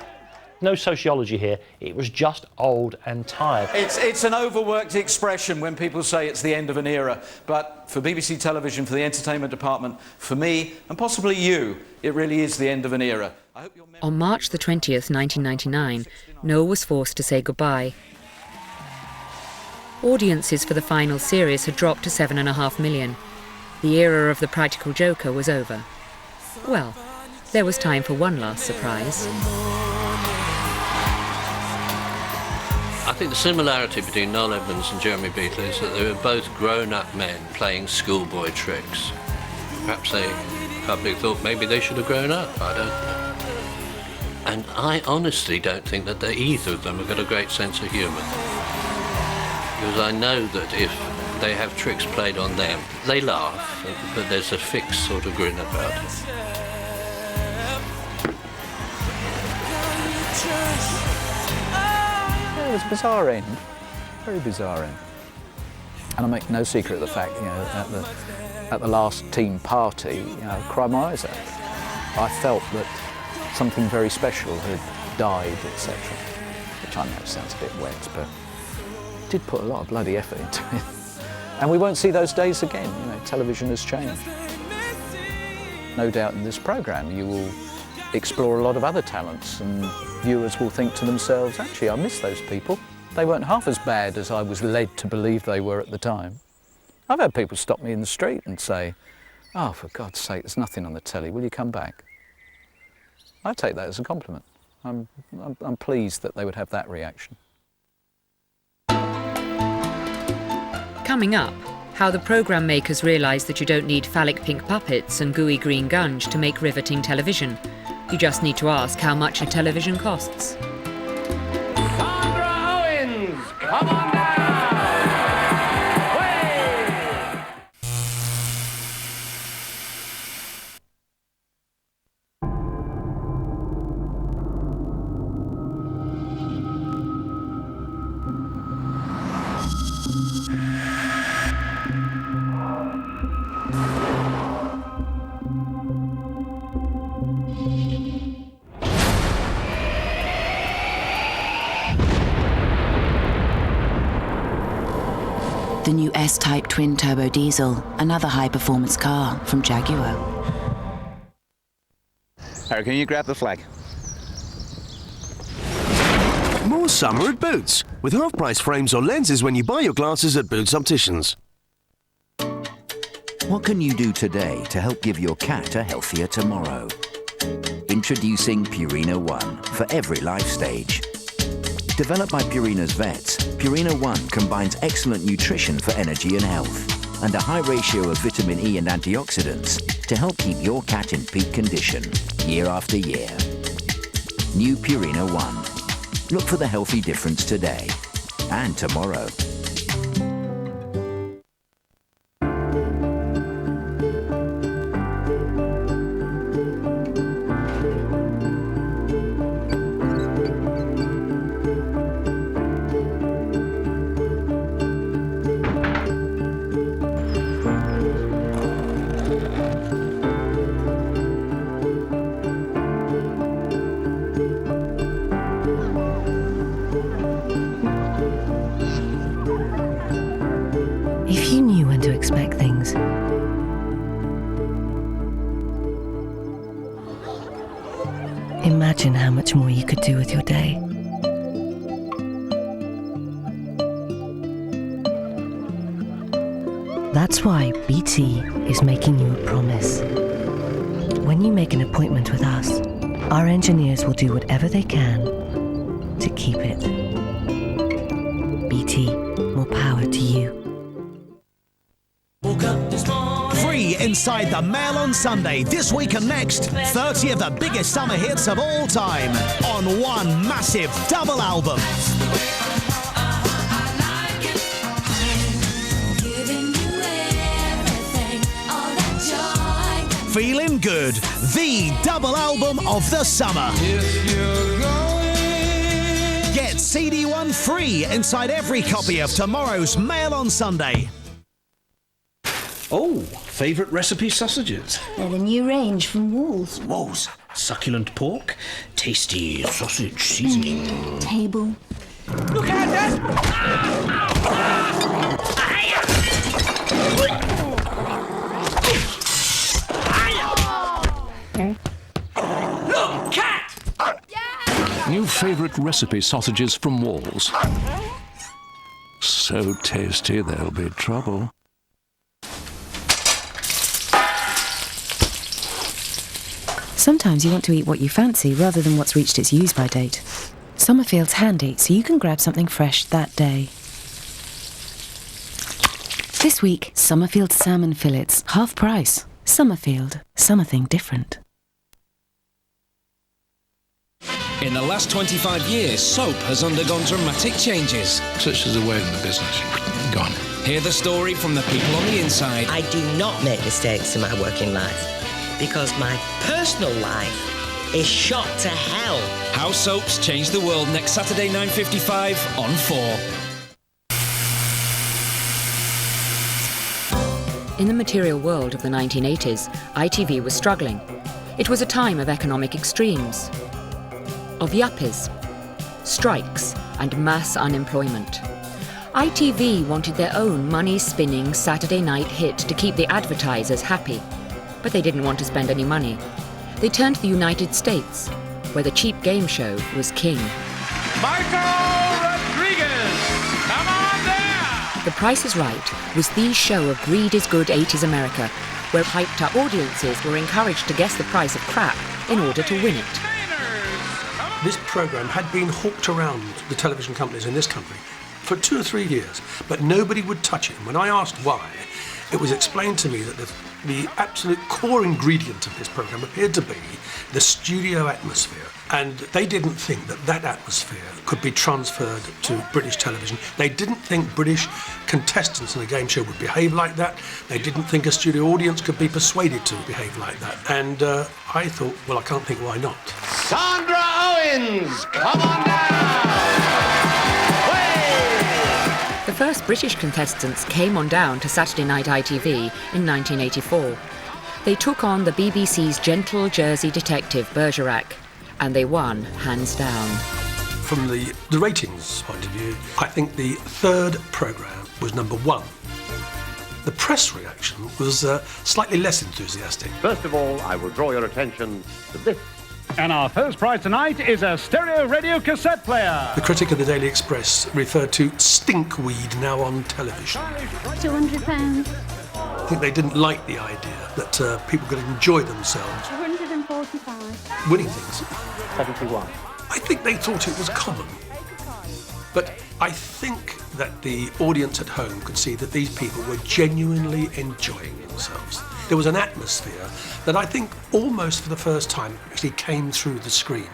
No sociology here, it was just old and tired. It's an overworked expression when people say it's the end of an era, but for BBC Television, for the entertainment department, for me, and possibly you, it really is the end of an era. On March the 20th, 1999, Noel was forced to say goodbye. Audiences for the final series had dropped to 7.5 million. The era of the practical joker was over. Well, there was time for one last surprise. I think the similarity between Noel Edmonds and Jeremy Beadle is that they were both grown-up men playing schoolboy tricks. Perhaps the public thought maybe they should have grown up, I don't know. And I honestly don't think that either of them have got a great sense of humour. Because I know that if they have tricks played on them, they laugh, but there's a fixed sort of grin about it. It was a bizarre end, very bizarre end. And I make no secret of the fact, you know, at the last team party, you know, I cried my eyes out. I felt that something very special had died, etc. Which I know sounds a bit wet, but it did put a lot of bloody effort into it. And we won't see those days again, you know, television has changed. No doubt in this programme you will explore a lot of other talents, and viewers will think to themselves, actually, I miss those people. They weren't half as bad as I was led to believe they were at the time. I've had people stop me in the street and say, oh, for God's sake, there's nothing on the telly, will you come back? I take that as a compliment. I'm pleased that they would have that reaction. Coming up, how the programme makers realised that you don't need phallic pink puppets and gooey green gunge to make riveting television. You just need to ask how much a television costs. Sandra Owens, come on down! The new S-Type twin-turbo diesel, another high-performance car from Jaguar. Harry, can you grab the flag? More summer at Boots, with half-price frames or lenses when you buy your glasses at Boots Opticians. What can you do today to help give your cat a healthier tomorrow? Introducing Purina One for every life stage. Developed by Purina's vets, Purina One combines excellent nutrition for energy and health and a high ratio of vitamin E and antioxidants to help keep your cat in peak condition year after year. New Purina One. Look for the healthy difference today and tomorrow. If you knew when to expect things. Imagine how much more you could do with your day. That's why BT is making you a promise. When you make an appointment with us, our engineers will do whatever they can to keep it. BT, more power to you. Free inside the Mail on Sunday, this week and next, 30 of the biggest summer hits of all time on one massive double album. Feeling Good, the double album of the summer. Get CD1 free inside every copy of tomorrow's Mail on Sunday. Oh, favourite recipe sausages? They're the new range from Walls. Walls. Succulent pork, tasty sausage seasoning. Table. Look out, Dad! Look, cat! New favourite recipe sausages from Walls. So tasty there'll be trouble. Sometimes you want to eat what you fancy rather than what's reached its use-by date. Summerfield's handy, so you can grab something fresh that day. This week, Summerfield salmon fillets, half price. Summerfield, something different. In the last 25 years, soap has undergone dramatic changes. Such is the way of the business. Gone. Hear the story from the people on the inside. I do not make mistakes in my working life because my personal life is shot to hell. How soaps changed the world next Saturday 9:55 on 4. In the material world of the 1980s, ITV was struggling. It was a time of economic extremes, of yuppies, strikes, and mass unemployment. ITV wanted their own money-spinning Saturday night hit to keep the advertisers happy, but they didn't want to spend any money. They turned to the United States, where the cheap game show was king. Michael Rodriguez! Come on there! The Price is Right was the show of greed is good 80s America, where hyped-up audiences were encouraged to guess the price of crap in order to win it. This programme had been hawked around the television companies in this country for 2 or 3 years, but nobody would touch it. And when I asked why, it was explained to me that the absolute core ingredient of this programme appeared to be the studio atmosphere. And they didn't think that that atmosphere could be transferred to British television. They didn't think British contestants in a game show would behave like that. They didn't think a studio audience could be persuaded to behave like that. And I thought, well, I can't think why not. Sandra Owens! Come on down! The first British contestants came on down to Saturday Night ITV in 1984. They took on the BBC's gentle Jersey detective Bergerac, and they won, hands down. From the ratings point of view, I think the third programme was number 1. The press reaction was slightly less enthusiastic. First of all, I will draw your attention to this. And our first prize tonight is a stereo radio cassette player. The critic of the Daily Express referred to stinkweed now on television. £200. I think they didn't like the idea that people could enjoy themselves. £140. winning things. 71. I think they thought it was common. But I think that the audience at home could see that these people were genuinely enjoying themselves. There was an atmosphere that I think almost for the first time actually came through the screen.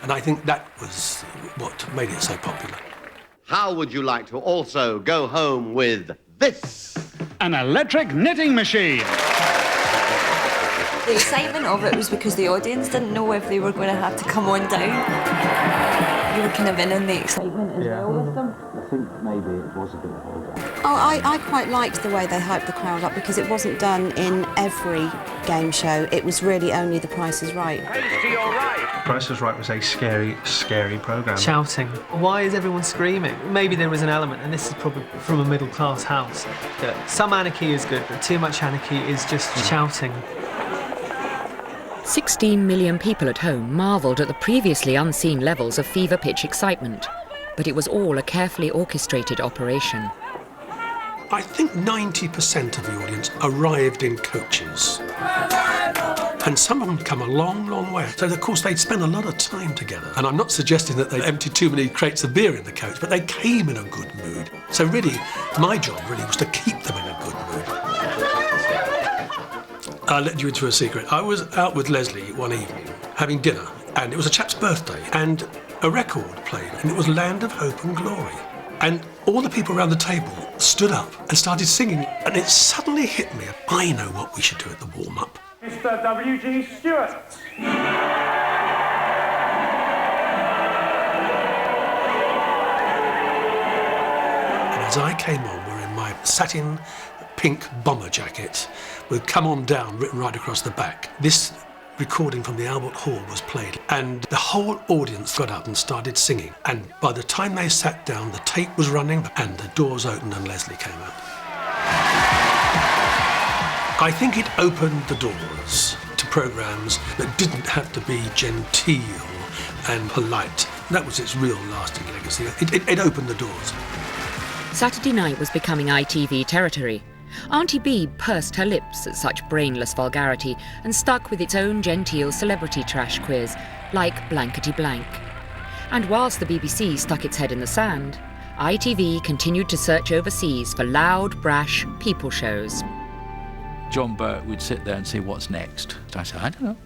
And I think that was what made it so popular. How would you like to also go home with this? An electric knitting machine. The excitement of it was because the audience didn't know if they were going to have to come on down. You were kind of in the excitement as well with them. I think maybe it was a bit vulgar. Oh, I quite liked the way they hyped the crowd up because it wasn't done in every game show. It was really only The Price is Right. Price is Right was a scary, scary programme. Shouting. Why is everyone screaming? Maybe there was an element, and this is probably from a middle-class house, that some anarchy is good, but too much anarchy is just shouting. 16 million people at home marvelled at the previously unseen levels of fever-pitch excitement, but it was all a carefully orchestrated operation. I think 90% of the audience arrived in coaches. And some of them come a long, long way. So, of course, they'd spend a lot of time together. And I'm not suggesting that they emptied too many crates of beer in the coach, but they came in a good mood. So, really, my job really was to keep them in a good mood. I'll let you into a secret. I was out with Leslie one evening, having dinner, and it was a chap's birthday, and a record played, and it was Land of Hope and Glory. And all the people around the table stood up and started singing, and it suddenly hit me. I know what we should do at the warm-up. Mr. W.G. Stewart. And as I came on, wearing my satin pink bomber jacket with "Come On Down" written right across the back, this recording from the Albert Hall was played, and the whole audience got up and started singing. And by the time they sat down, the tape was running and the doors opened and Leslie came out. I think it opened the doors to programmes that didn't have to be genteel and polite. That was its real lasting legacy. It opened the doors. Saturday night was becoming ITV territory. Auntie Bee pursed her lips at such brainless vulgarity and stuck with its own genteel celebrity trash quiz, like Blankety Blank. And whilst the BBC stuck its head in the sand, ITV continued to search overseas for loud, brash people shows. John Burt would sit there and say, "What's next?" I said, "I don't know."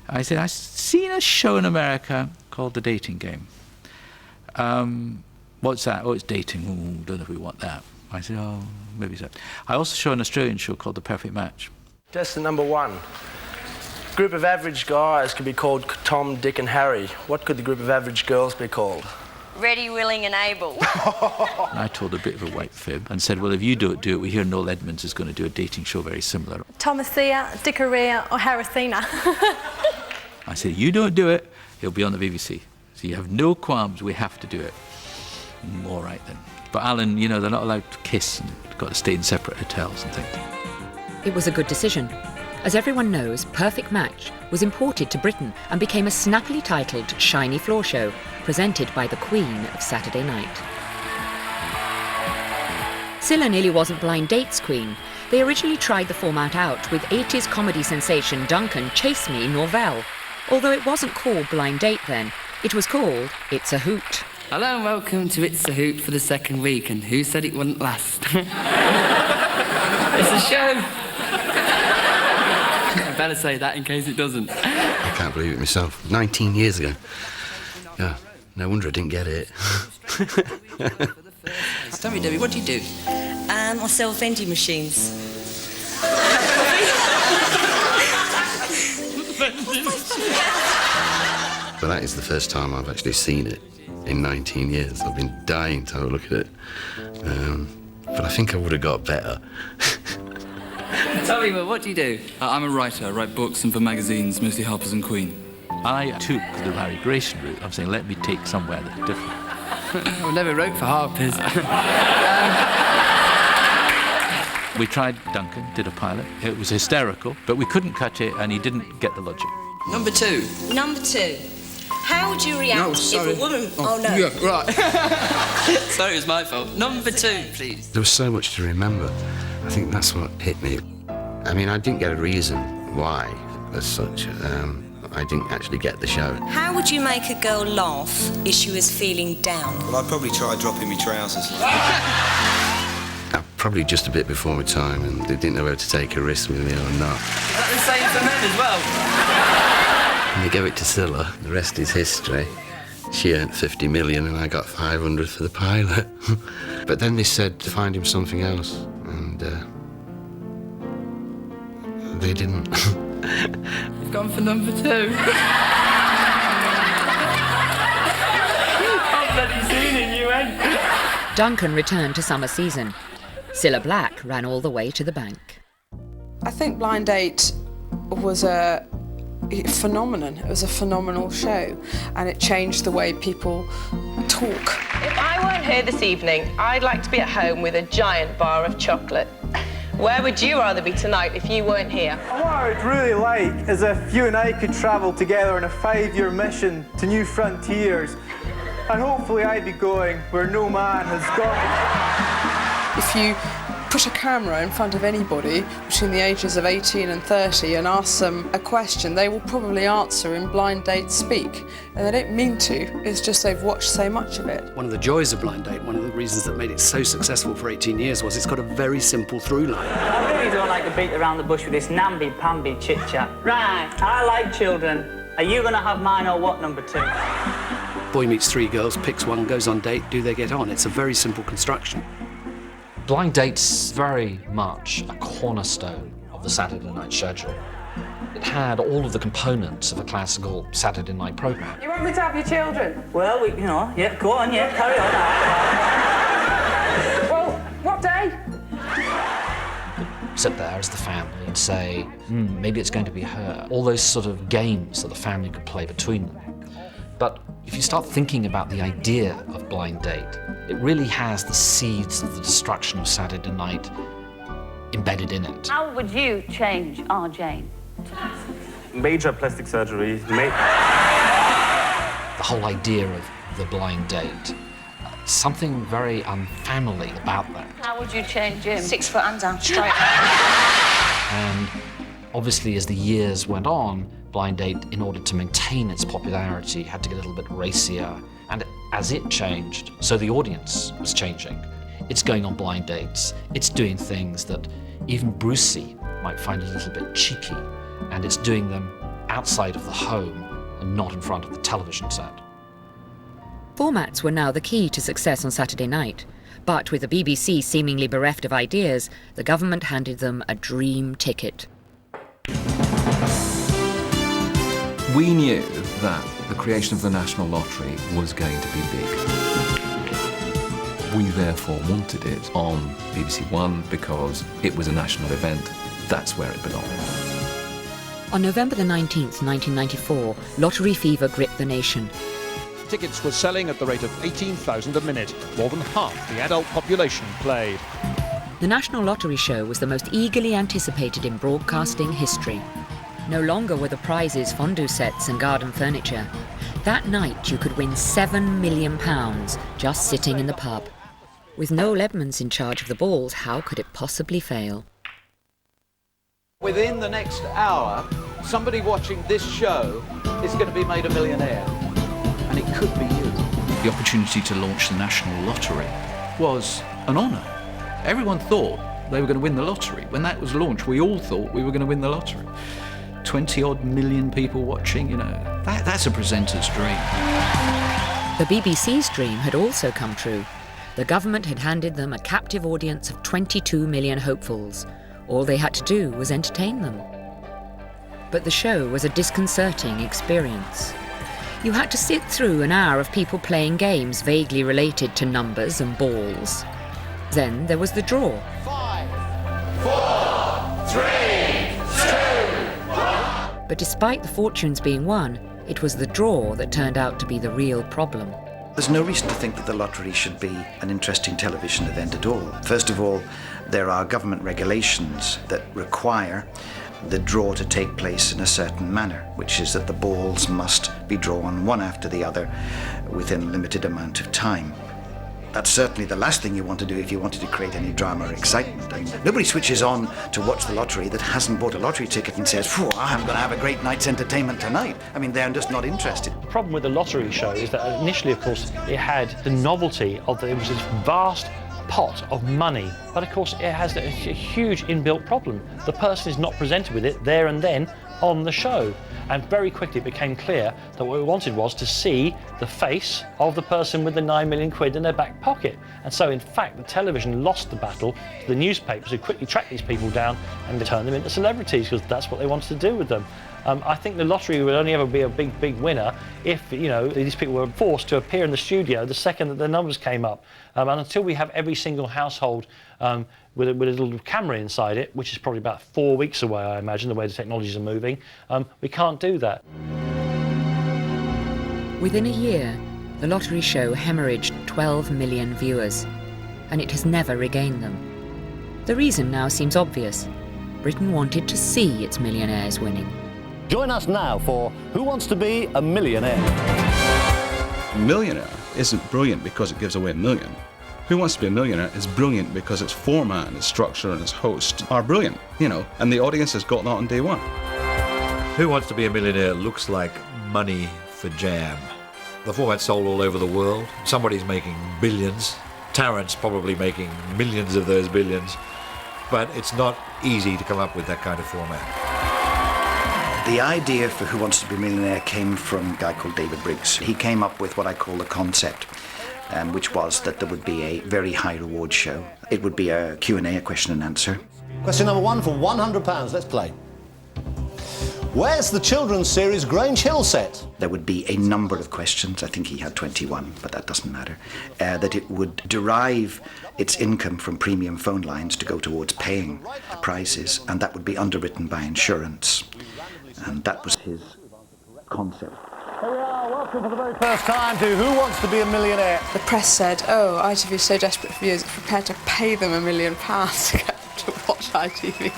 I said, "I've seen a show in America called The Dating Game." "What's that?" "Oh, it's dating." "Oh, don't know if we want that." I said, "Oh, maybe so." I also saw an Australian show called The Perfect Match. Test number one. Group of average guys could be called Tom, Dick and Harry. What could the group of average girls be called? Ready, willing and able. And I told a bit of a white fib and said, "Well, if you don't do it, we hear Noel Edmonds is going to do a dating show very similar." Thomasia, Dickorea or Harithina. I said, "You don't do it, it'll be on the BBC. So you have no qualms, we have to do it." All right then. But Alan, you know, they're not allowed to kiss and got to stay in separate hotels and things. It was a good decision. As everyone knows, Perfect Match was imported to Britain and became a snappily titled shiny floor show, presented by the Queen of Saturday night. Cilla nearly wasn't Blind Date's Queen. They originally tried the format out with 80s comedy sensation Duncan Chase Me Norvell. Although it wasn't called Blind Date then, it was called It's a Hoot. Hello and welcome to It's a Hoot for the second week, and who said it wouldn't last? It's a show. I better say that in case it doesn't. I can't believe it myself. 19 years ago. Yeah, no wonder I didn't get it. Tell me, Debbie, what do you do? I sell vending machines. But that is the first time I've actually seen it in 19 years. I've been dying to have a look at it. But I think I would have got better. Tell me, what do you do? I'm a writer. I write books and for magazines, mostly Harper's and Queen. I took the Larry Grayson route. I'm saying, let me take somewhere that's different. I never wrote for Harper's. We tried Duncan, did a pilot. It was hysterical, but we couldn't cut it and he didn't get the logic. Number two. Number two. How would you react if a woman... Oh, no. Yeah, right. Sorry, it was my fault. Number two, please. There was so much to remember. I think that's what hit me. I mean, I didn't get a reason why as such. I didn't actually get the show. How would you make a girl laugh if she was feeling down? Well, I'd probably try dropping my trousers. Probably just a bit before my time, and they didn't know whether to take a risk with me or not. Is that the same for men as well? And they gave it to Scylla. The rest is history. She earned 50 million and I got 500 for the pilot. But then they said to find him something else, and they didn't. You've gone for number 2. I've bloody seen it, you ain't. Duncan returned to summer season. Cilla Black ran all the way to the bank. I think Blind Date was a phenomenon. It was a phenomenal show, and it changed the way people talk. If I weren't here this evening, I'd like to be at home with a giant bar of chocolate. Where would you rather be tonight if you weren't here? What I'd really like is if you and I could travel together on a 5-year mission to new frontiers, and hopefully I'd be going where no man has gone. If you put a camera in front of anybody between the ages of 18 and 30 and ask them a question, they will probably answer in Blind Date speak. And they don't mean to, it's just they've watched so much of it. One of the joys of Blind Date, one of the reasons that made it so successful for 18 years was it's got a very simple through line. I really don't like to beat around the bush with this namby-pamby chit-chat. Right, I like children. Are you going to have mine or what, number 2? Boy meets 3 girls, picks one, goes on date, do they get on? It's a very simple construction. Blind Date's very much a cornerstone of the Saturday night schedule. It had all of the components of a classical Saturday night programme. You want me to have your children? Well, yeah, go on, yeah, carry on. Well, what day? Sit there as the family and say, maybe it's going to be her. All those sort of games that the family could play between them. But if you start thinking about the idea of Blind Date, it really has the seeds of the destruction of Saturday night embedded in it. How would you change our Jane? Major plastic surgery. The whole idea of the Blind Date, something very unfamily about that. How would you change him? 6 foot and down, straight. And obviously, as the years went on, Blind Date, in order to maintain its popularity, had to get a little bit racier. And as it changed, so the audience was changing. It's going on blind dates. It's doing things that even Brucey might find a little bit cheeky. And it's doing them outside of the home and not in front of the television set. Formats were now the key to success on Saturday night. But with the BBC seemingly bereft of ideas, the government handed them a dream ticket. We knew that the creation of the National Lottery was going to be big. We therefore wanted it on BBC One because it was a national event. That's where it belonged. On November the 19th, 1994, lottery fever gripped the nation. Tickets were selling at the rate of 18,000 a minute. More than half the adult population played. The National Lottery Show was the most eagerly anticipated in broadcasting history. No longer were the prizes fondue sets and garden furniture. That night you could win £7 million just sitting in the pub. With Noel Edmonds in charge of the balls, how could it possibly fail? Within the next hour, somebody watching this show is going to be made a millionaire. And it could be you. The opportunity to launch the National Lottery was an honour. Everyone thought they were going to win the lottery. When that was launched, we all thought we were going to win the lottery. 20-odd million people watching, that's a presenter's dream. The BBC's dream had also come true. The government had handed them a captive audience of 22 million hopefuls. All they had to do was entertain them. But the show was a disconcerting experience. You had to sit through an hour of people playing games vaguely related to numbers and balls. Then there was the draw. 5, 4, 3, 2, 1. But despite the fortunes being won, it was the draw that turned out to be the real problem. There's no reason to think that the lottery should be an interesting television event at all. First of all, there are government regulations that require the draw to take place in a certain manner, which is that the balls must be drawn one after the other within a limited amount of time. That's certainly the last thing you want to do if you wanted to create any drama or excitement. I mean, nobody switches on to watch the lottery that hasn't bought a lottery ticket and says, "Phew, I'm going to have a great night's entertainment tonight." I mean, they're just not interested. The problem with the lottery show is that initially, of course, it had the novelty of it was this vast pot of money, but of course it has a huge inbuilt problem. The person is not presented with it there and then on the show, and very quickly it became clear that what we wanted was to see the face of the person with the 9 million quid in their back pocket. And so in fact the television lost the battle to the newspapers, who quickly tracked these people down and turned them into celebrities, because that's what they wanted to do with them. I think the lottery would only ever be a big winner if, you know, these people were forced to appear in the studio the second that the numbers came up. And until we have every single household with a little camera inside it, which is probably about 4 weeks away, I imagine, the way the technologies are moving, we can't do that. Within a year, the lottery show hemorrhaged 12 million viewers, and it has never regained them. The reason now seems obvious. Britain wanted to see its millionaires winning. Join us now for Who Wants to Be a Millionaire? Millionaire isn't brilliant because it gives away a million. Who Wants to Be a Millionaire is brilliant because its format and its structure and its host are brilliant, you know, and the audience has got that on day one. Who Wants to Be a Millionaire looks like money for jam. The format's sold all over the world. Somebody's making billions. Tarrant's probably making millions of those billions. But it's not easy to come up with that kind of format. The idea for Who Wants to Be a Millionaire came from a guy called David Briggs. He came up with what I call the concept, which was that there would be a very high reward show. It would be a Q&A, a question and answer. Question number 1 for £100. Let's play. Where's the children's series Grange Hill set? There would be a number of questions. I think he had 21, but that doesn't matter. That it would derive its income from premium phone lines to go towards paying prizes, and that would be underwritten by insurance. And that was his concept. Here we are, welcome for the very first time to Who Wants to Be a Millionaire? The press said, "Oh, ITV is so desperate for viewers, it's prepared to pay them £1 million to get to watch ITV."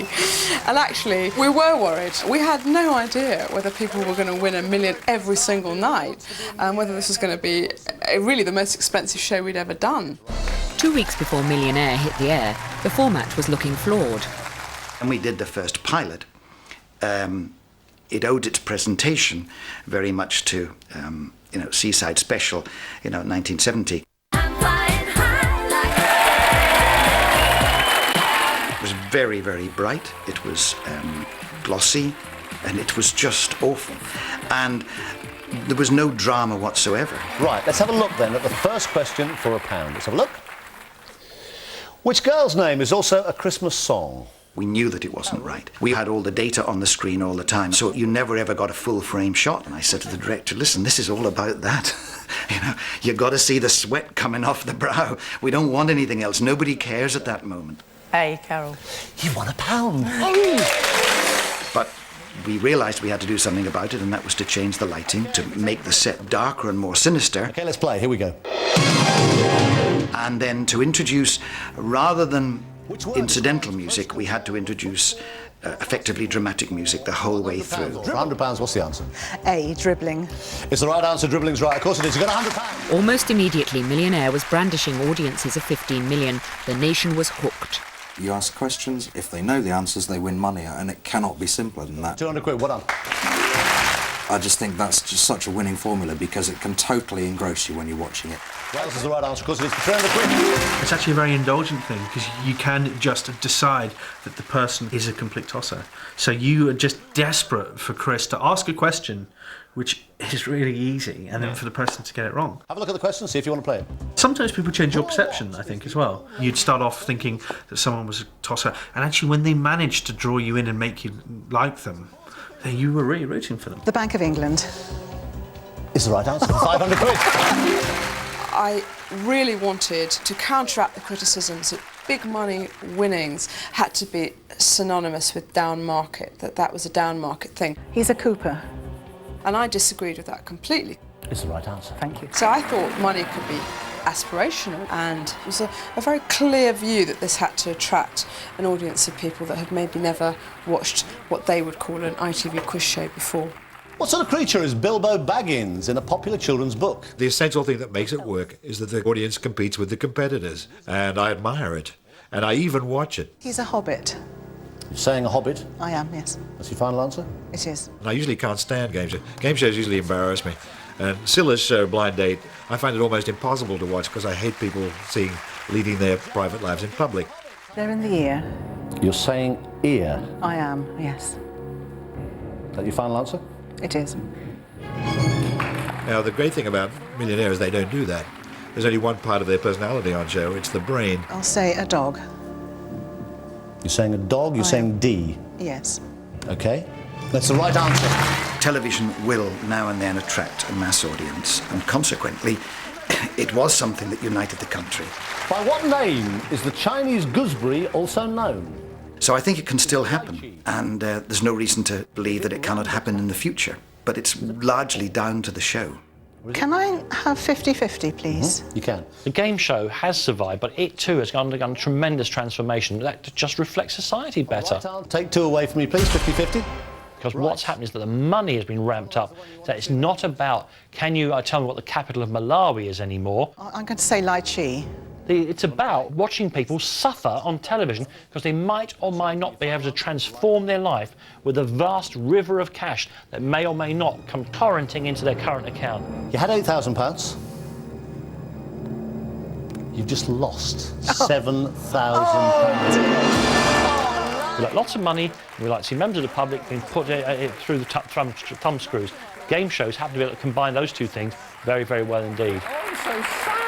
And actually, we were worried. We had no idea whether people were going to win £1 million every single night, and whether this was going to be really the most expensive show we'd ever done. 2 weeks before Millionaire hit the air, the format was looking flawed. And we did the first pilot. It owed its presentation very much to, Seaside Special, 1970. It was very, very bright. It was glossy, and it was just awful. And there was no drama whatsoever. Right, let's have a look then at the first question for £1. Let's have a look. Which girl's name is also a Christmas song? We knew that it wasn't right. We had all the data on the screen all the time, so you never ever got a full frame shot. And I said to the director, "Listen, this is all about that. You got to see the sweat coming off the brow. We don't want anything else. Nobody cares at that moment." Hey, Carol. You won £1. But we realised we had to do something about it, and that was to change the lighting, to make the set darker and more sinister. Okay, let's play. Here we go. And then to introduce, rather than incidental music, we had to introduce effectively dramatic music the whole way through. For £100, what's the answer? A, dribbling. It's the right answer. Dribbling's right. Of course it is. You got £100. Almost immediately, Millionaire was brandishing audiences of 15 million. The nation was hooked. You ask questions, if they know the answers, they win money, and it cannot be simpler than that. 200 quid, well done. I just think that's just such a winning formula because it can totally engross you when you're watching it. Well, this is the right answer, because it is for 300 quid. It's actually a very indulgent thing, because you can just decide that the person is a complete tosser. So you are just desperate for Chris to ask a question which is really easy, and then for the person to get it wrong. Have a look at the question, see if you want to play it. Sometimes people change your perception, I think, as well. You'd start off thinking that someone was a tosser, and actually when they manage to draw you in and make you like them, then you were really rooting for them. The Bank of England. It's the right answer, 500 quid. I really wanted to counteract the criticisms that big money winnings had to be synonymous with down market, that was a down market thing. He's a Cooper. And I disagreed with that completely. It's the right answer. Thank you. So I thought money could be aspirational, and it was a very clear view that this had to attract an audience of people that had maybe never watched what they would call an ITV quiz show before. What sort of creature is Bilbo Baggins in a popular children's book? The essential thing that makes it work is that the audience competes with the competitors, and I admire it, and I even watch it. He's a hobbit. You're saying a hobbit? I am, yes. That's your final answer? It is. And I usually can't stand game shows. Game shows usually embarrass me. And Scylla's show, Blind Date, I find it almost impossible to watch because I hate people leading their private lives in public. They're in the ear. You're saying ear? I am, yes. Is that your final answer? It is. Now, the great thing about Millionaire is they don't do that. There's only one part of their personality on show, it's the brain. I'll say a dog. You're saying a dog, you're saying D. Yes. OK. That's the right answer. Television will now and then attract a mass audience, and consequently, it was something that united the country. By what name is the Chinese gooseberry also known? So I think it can still happen, and there's no reason to believe that it cannot happen in the future. But it's largely down to the show. Can I have 50-50, please? You can. The game show has survived, but it too has undergone tremendous transformation. That just reflects society better. Right, I'll take 2 away from you, please, 50-50. Because what's happened is that the money has been ramped up. That it's not about, can you tell me what the capital of Malawi is anymore? I'm going to say Lychee. It's about watching people suffer on television because they might or might not be able to transform their life with a vast river of cash that may or may not come torrenting into their current account. You had £8,000. You've just lost £7,000. We like lots of money, and we like to see members of the public being put through the thumb screws. Game shows happen to be able to combine those two things very, very well indeed. I'm so sad.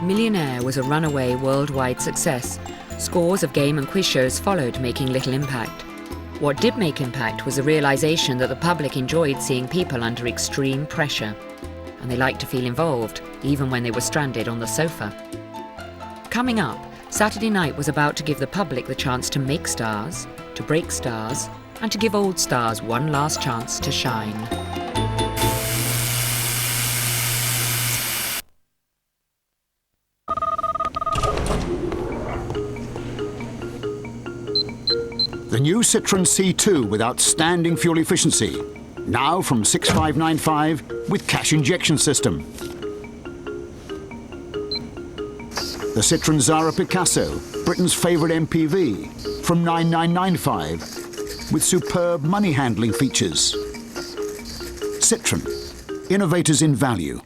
Millionaire was a runaway worldwide success. Scores of game and quiz shows followed, making little impact. What did make impact was the realization that the public enjoyed seeing people under extreme pressure, and they liked to feel involved, even when they were stranded on the sofa. Coming up, Saturday Night was about to give the public the chance to make stars, to break stars, and to give old stars one last chance to shine. The new Citroën C2 with outstanding fuel efficiency. Now from 6595 with cash injection system. The Citroën Zara Picasso, Britain's favourite MPV, from 9995 with superb money handling features. Citroën, innovators in value.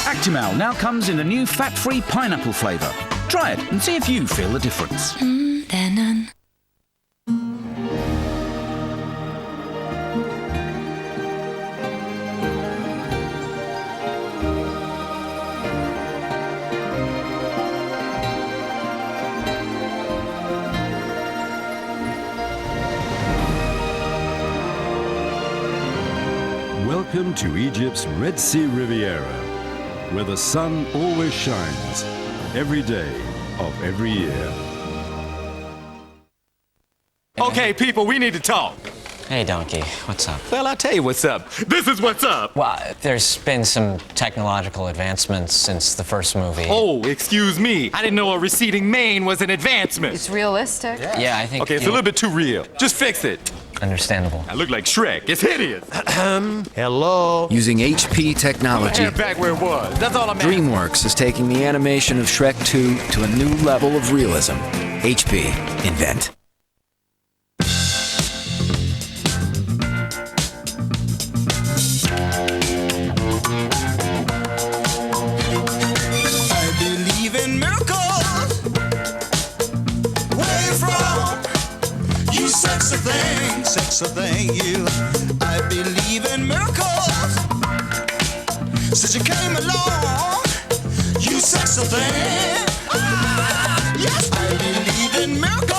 Actimel now comes in a new fat-free pineapple flavour. Try it and see if you feel the difference. Welcome to Egypt's Red Sea Riviera, where the sun always shines, every day of every year. Okay, people, we need to talk. Hey, Donkey, what's up? Well, I'll tell you what's up. This is what's up. Well, there's been some technological advancements since the first movie. Oh, excuse me. I didn't know a receding mane was an advancement. It's realistic. Yeah, I think... Okay, it's a little bit too real. Just fix it. Understandable. I look like Shrek. It's hideous. Hello? Using HP technology, Back where it was. That's all I'm asking. DreamWorks is taking the animation of Shrek 2 to a new level of realism. HP. Invent. I believe in miracles. Where you from? You sexy thing, you. I believe in miracles. Since you came along, you sexy thing. Yes, I believe in miracles.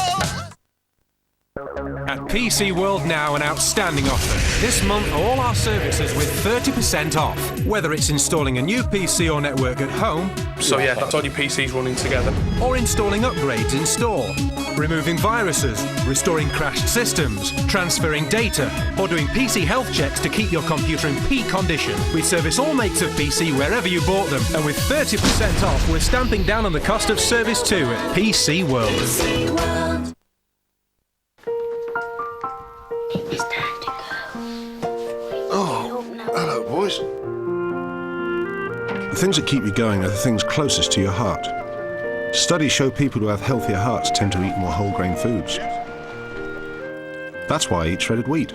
At PC World Now, an outstanding offer. This month, all our services with 30% off. Whether it's installing a new PC or network at home. So yeah, that's all your PCs running together. Or installing upgrades in store. removing viruses, restoring crashed systems, transferring data, or doing PC health checks to keep your computer in peak condition. We service all makes of PC wherever you bought them, and with 30% off, we're stamping down on the cost of service too at PC World. Oh, hello, boys. The things that keep you going are the things closest to your heart. Studies show people who have healthier hearts tend to eat more whole grain foods. That's why I eat shredded wheat.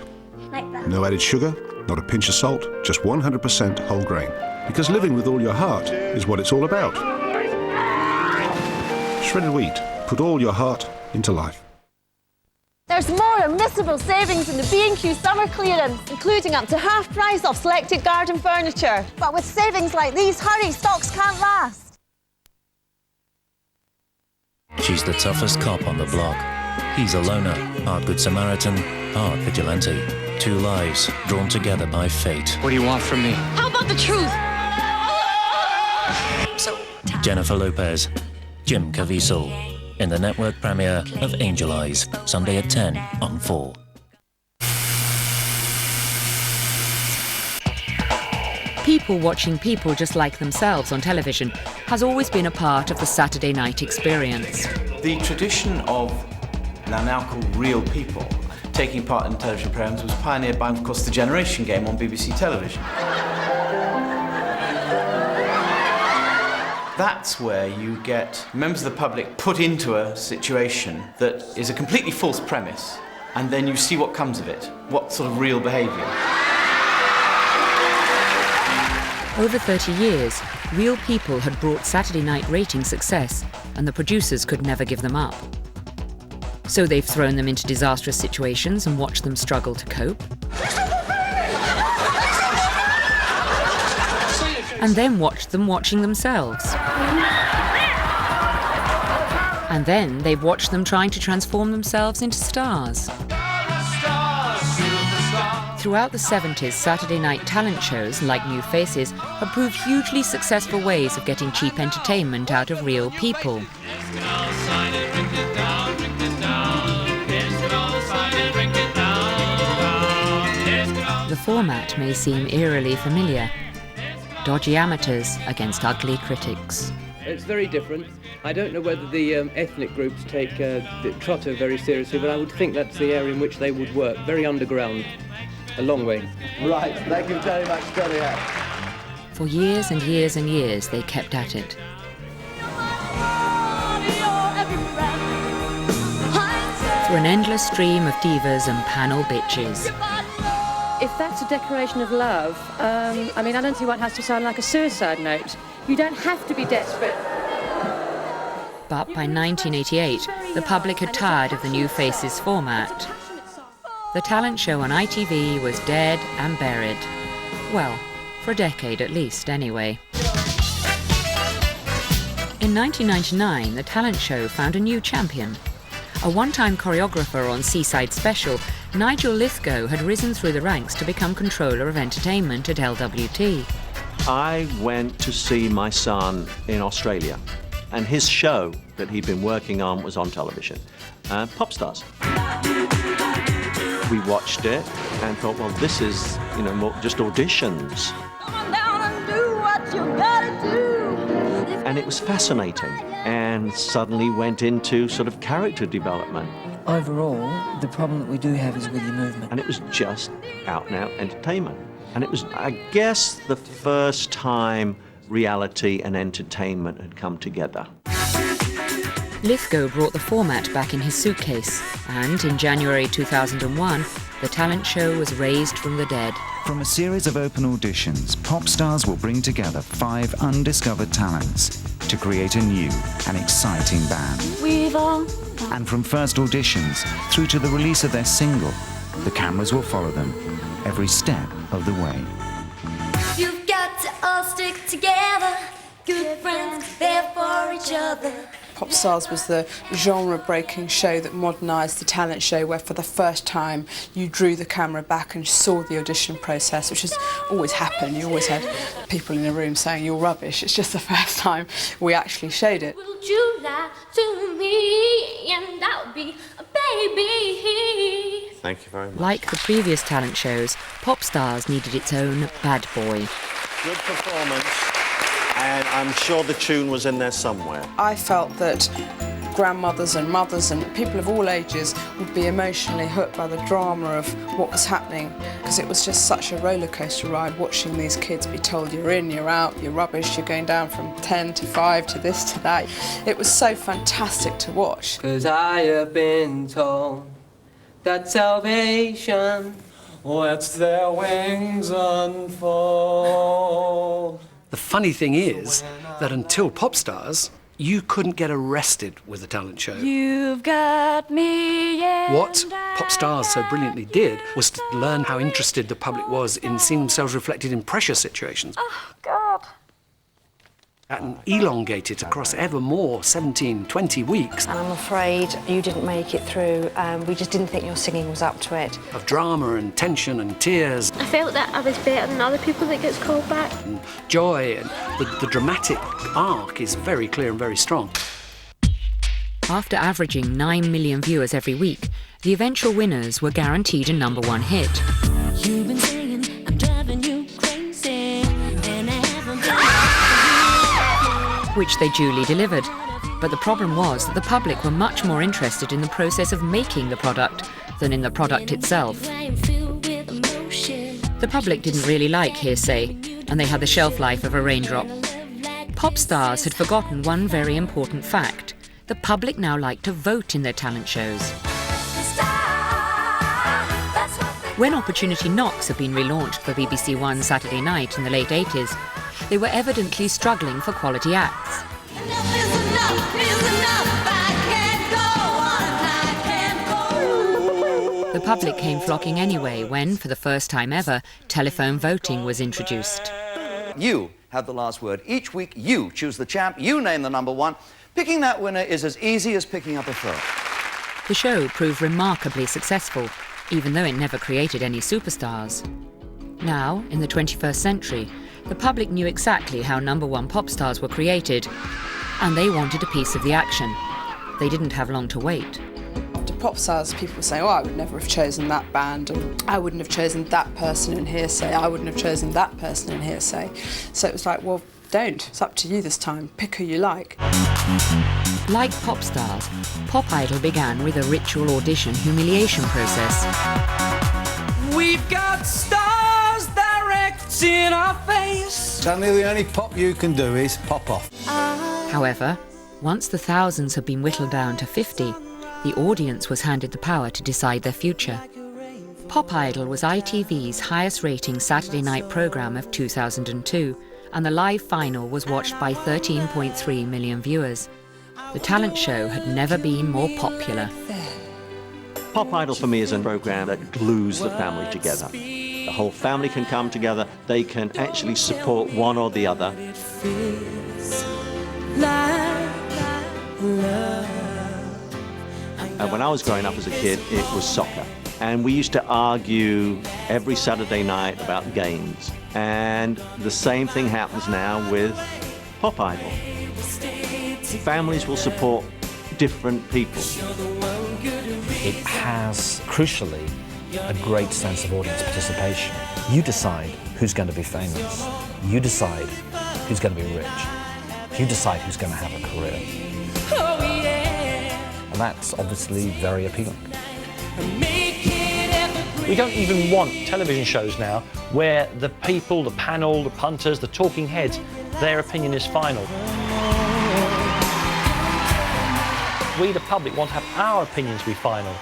No added sugar, not a pinch of salt, just 100% whole grain. Because living with all your heart is what it's all about. Shredded wheat. Put all your heart into life. There's more unmissable savings in the B&Q summer clearance, including up to half price off selected garden furniture. But with savings like these, hurry, stocks can't last. She's the toughest cop on the block. He's a loner, part Good Samaritan, part vigilante. Two lives drawn together by fate. What do you want from me? How about the truth? Jennifer Lopez, Jim Caviezel, in the network premiere of Angel Eyes, Sunday at 10 on 4. People watching people just like themselves on television has always been a part of the Saturday night experience. The tradition of now called Real People taking part in television programmes was pioneered by, of course, The Generation Game on BBC Television. That's where you get members of the public put into a situation that is a completely false premise, and then you see what comes of it, what sort of real behaviour. Over 30 years, Real People had brought Saturday night rating success, and the producers could never give them up. So they've thrown them into disastrous situations and watched them struggle to cope. And then watched them watching themselves. And then they've watched them trying to transform themselves into stars. Throughout the 70s, Saturday night talent shows, like New Faces, have proved hugely successful ways of getting cheap entertainment out of real people. The format may seem eerily familiar. Dodgy amateurs against ugly critics. It's very different. I don't know whether the ethnic groups take the Trotto very seriously, but I would think that's the area in which they would work. Very underground. A long way. Right, thank you very much, Johnny. For years and years and years, they kept at it. Through an endless stream of divas and panel bitches. If that's a declaration of love, I mean, I don't see why it has to sound like a suicide note. You don't have to be desperate. But by 1988, the public had tired of the New Faces format. The talent show on ITV was dead and buried. Well, for a decade at least, anyway. In 1999, the talent show found a new champion. A one-time choreographer on Seaside Special, Nigel Lithgow had risen through the ranks to become controller of entertainment at LWT. I went to see my son in Australia, and his show that he'd been working on was on television, Pop Stars. We watched it and thought, well, this is, more just auditions. Come on down and do what you gotta do. And it was fascinating, and suddenly went into sort of character development. Overall, the problem that we do have is with your movement. And it was just out-and-out entertainment. And it was, I guess, the first time reality and entertainment had come together. Lithgow brought the format back in his suitcase, and in January 2001, the talent show was raised from the dead. From a series of open auditions, Pop Stars will bring together 5 undiscovered talents to create a new and exciting band. We've all... And from first auditions through to the release of their single, the cameras will follow them every step of the way. You've got to all stick together, good friends there for each other. Pop Stars was the genre-breaking show that modernised the talent show, where for the first time you drew the camera back and saw the audition process, which has always happened. You always had people in a room saying you're rubbish. It's just the first time we actually showed it. Would you lie to me and I'll be a baby? Thank you very much. Like the previous talent shows, Pop Stars needed its own bad boy. Good performance, and I'm sure the tune was in there somewhere. I felt that grandmothers and mothers and people of all ages would be emotionally hooked by the drama of what was happening, because it was just such a roller coaster ride watching these kids be told you're in, you're out, you're rubbish, you're going down from 10 to 5 to this to that. It was so fantastic to watch. 'Cause I have been told that salvation lets their wings unfold. The funny thing is that until Pop Stars, you couldn't get arrested with a talent show. You've got me, yeah. What Pop Stars so brilliantly did was to learn how interested the public was in seeing themselves reflected in pressure situations. Oh, God. And elongated across ever more 17, 20 weeks And I'm afraid you didn't make it through. We just didn't think your singing was up to it. of drama and tension and tears I felt that I was better than other people that gets called back. and joy, and the dramatic arc is very clear and very strong. After averaging 9 million viewers every week, the eventual winners were guaranteed a #1 hit. You've been saying I'm driving you crazy, and I haven't been. Which they duly delivered. But the problem was that the public were much more interested in the process of making the product than in the product itself. The public didn't really like Hearsay, and they had the shelf life of a raindrop. Pop Stars had forgotten one very important fact. The public now liked to vote in their talent shows. When Opportunity Knocks had been relaunched for BBC One Saturday night in the late 80s, they were evidently struggling for quality acts. The public came flocking anyway when, for the first time ever, telephone voting was introduced. You have the last word. Each week you choose the champ, you name the #1. Picking that winner is as easy as picking up a phone. The show proved remarkably successful, even though it never created any superstars. Now, in the 21st century, the public knew exactly how #1 pop stars were created, and they wanted a piece of the action. They didn't have long to wait. To Pop Stars, people say, oh, I would never have chosen that band, and I wouldn't have chosen that person in Hearsay, I wouldn't have chosen that person in Hearsay. So it was like, well, don't. It's up to you this time. Pick who you like. Like Pop Stars, Pop Idol began with a ritual audition humiliation process. We've got stars direct in our face. Suddenly the only pop you can do is pop off. However, once the thousands had been whittled down to 50, the audience was handed the power to decide their future. Pop Idol was ITV's highest-rating Saturday night programme of 2002, and the live final was watched by 13.3 million viewers. The talent show had never been more popular. Pop Idol for me is a program that glues the family together. The whole family can come together, they can actually support one or the other. And when I was growing up as a kid, it was soccer. And we used to argue every Saturday night about games. And the same thing happens now with Pop Idol. Families will support different people. It has, crucially, a great sense of audience participation. You decide who's going to be famous. You decide who's going to be rich. You decide who's going to have a career. And that's obviously very appealing. We don't even want television shows now where the people, the panel, the punters, the talking heads, their opinion is final. We, the public, want to have our opinions be final.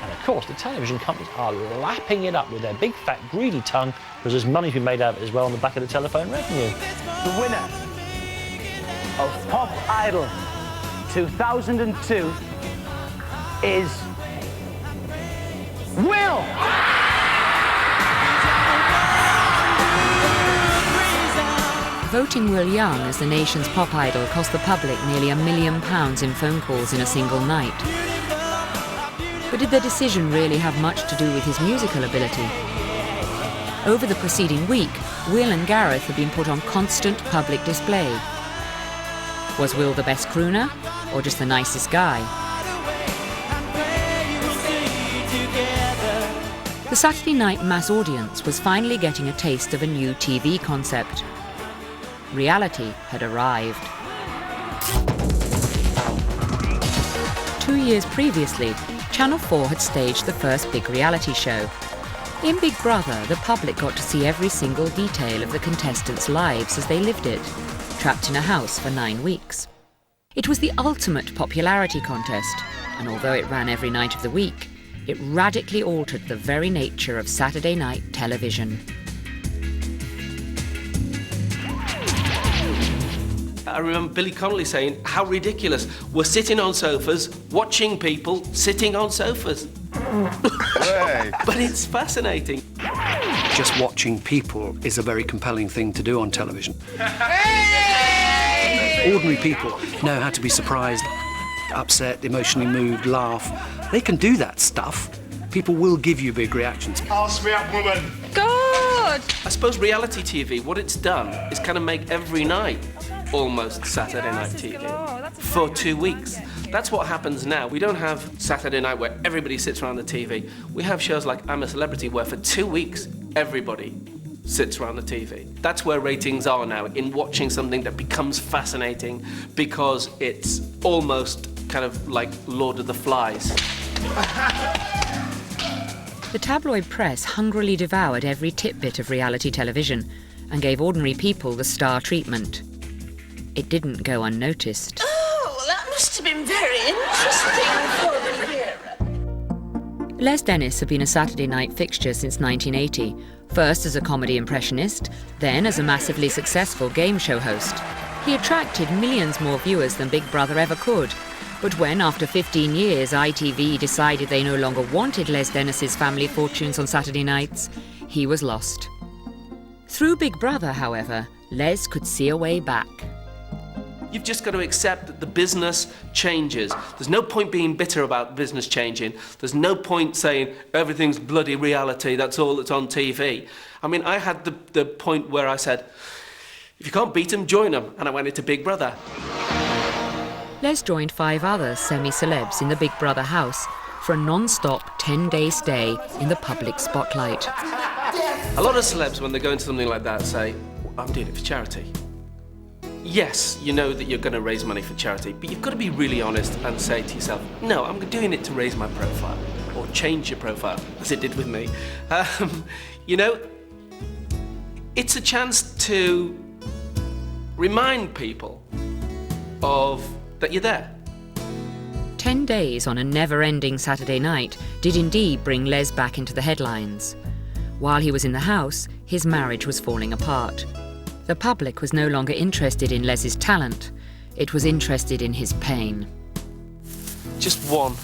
And of course, the television companies are lapping it up with their big, fat, greedy tongue because there's money to be made out of it as well on the back of the telephone revenue. The winner of Pop Idol 2002 is Will! Voting Will Young as the nation's pop idol cost the public nearly £1 million in phone calls in a single night. But did the decision really have much to do with his musical ability? Over the preceding week, Will and Gareth had been put on constant public display. Was Will the best crooner, or just the nicest guy? The Saturday night mass audience was finally getting a taste of a new TV concept. Reality had arrived. 2 years previously, Channel 4 had staged the first big reality show. In Big Brother, the public got to see every single detail of the contestants' lives as they lived it, trapped in a house for 9 weeks. It was the ultimate popularity contest, and although it ran every night of the week, it radically altered the very nature of Saturday night television. I remember Billy Connolly saying, how ridiculous. We're sitting on sofas, watching people sitting on sofas. But it's fascinating. Just watching people is a very compelling thing to do on television. Ordinary people know how to be surprised, upset, emotionally moved, laugh. They can do that stuff. People will give you big reactions. Ask me up, woman. God! I suppose reality TV, what it's done is kind of make every night almost Saturday night TV for 2 weeks. That's what happens now. We don't have Saturday night where everybody sits around the TV. We have shows like I'm a Celebrity where for 2 weeks everybody sits around the TV. That's where ratings are now, in watching something that becomes fascinating because it's almost kind of like Lord of the Flies. The tabloid press hungrily devoured every tidbit of reality television and gave ordinary people the star treatment. It didn't go unnoticed. Oh, that must have been very interesting for the hearer. Les Dennis had been a Saturday night fixture since 1980, first as a comedy impressionist, then as a massively successful game show host. He attracted millions more viewers than Big Brother ever could. But when, after 15 years, ITV decided they no longer wanted Les Dennis's family fortunes on Saturday nights, he was lost. Through Big Brother, however, Les could see a way back. You've just got to accept that the business changes. There's no point being bitter about business changing. There's no point saying everything's bloody reality, that's all that's on TV. I mean, I had the point where I said, if you can't beat them, join them, and I went into Big Brother. Les joined 5 other semi-celebs in the Big Brother house for a non-stop 10-day stay in the public spotlight. A lot of celebs, when they go into something like that, say, I'm doing it for charity. Yes, you know that you're going to raise money for charity, but you've got to be really honest and say to yourself, no, I'm doing it to raise my profile, or change your profile, as it did with me. You know, it's a chance to remind people that you're there. 10 days on a never-ending Saturday night did indeed bring Les back into the headlines. While he was in the house, his marriage was falling apart. The public was no longer interested in Les's talent. It was interested in his pain. Just one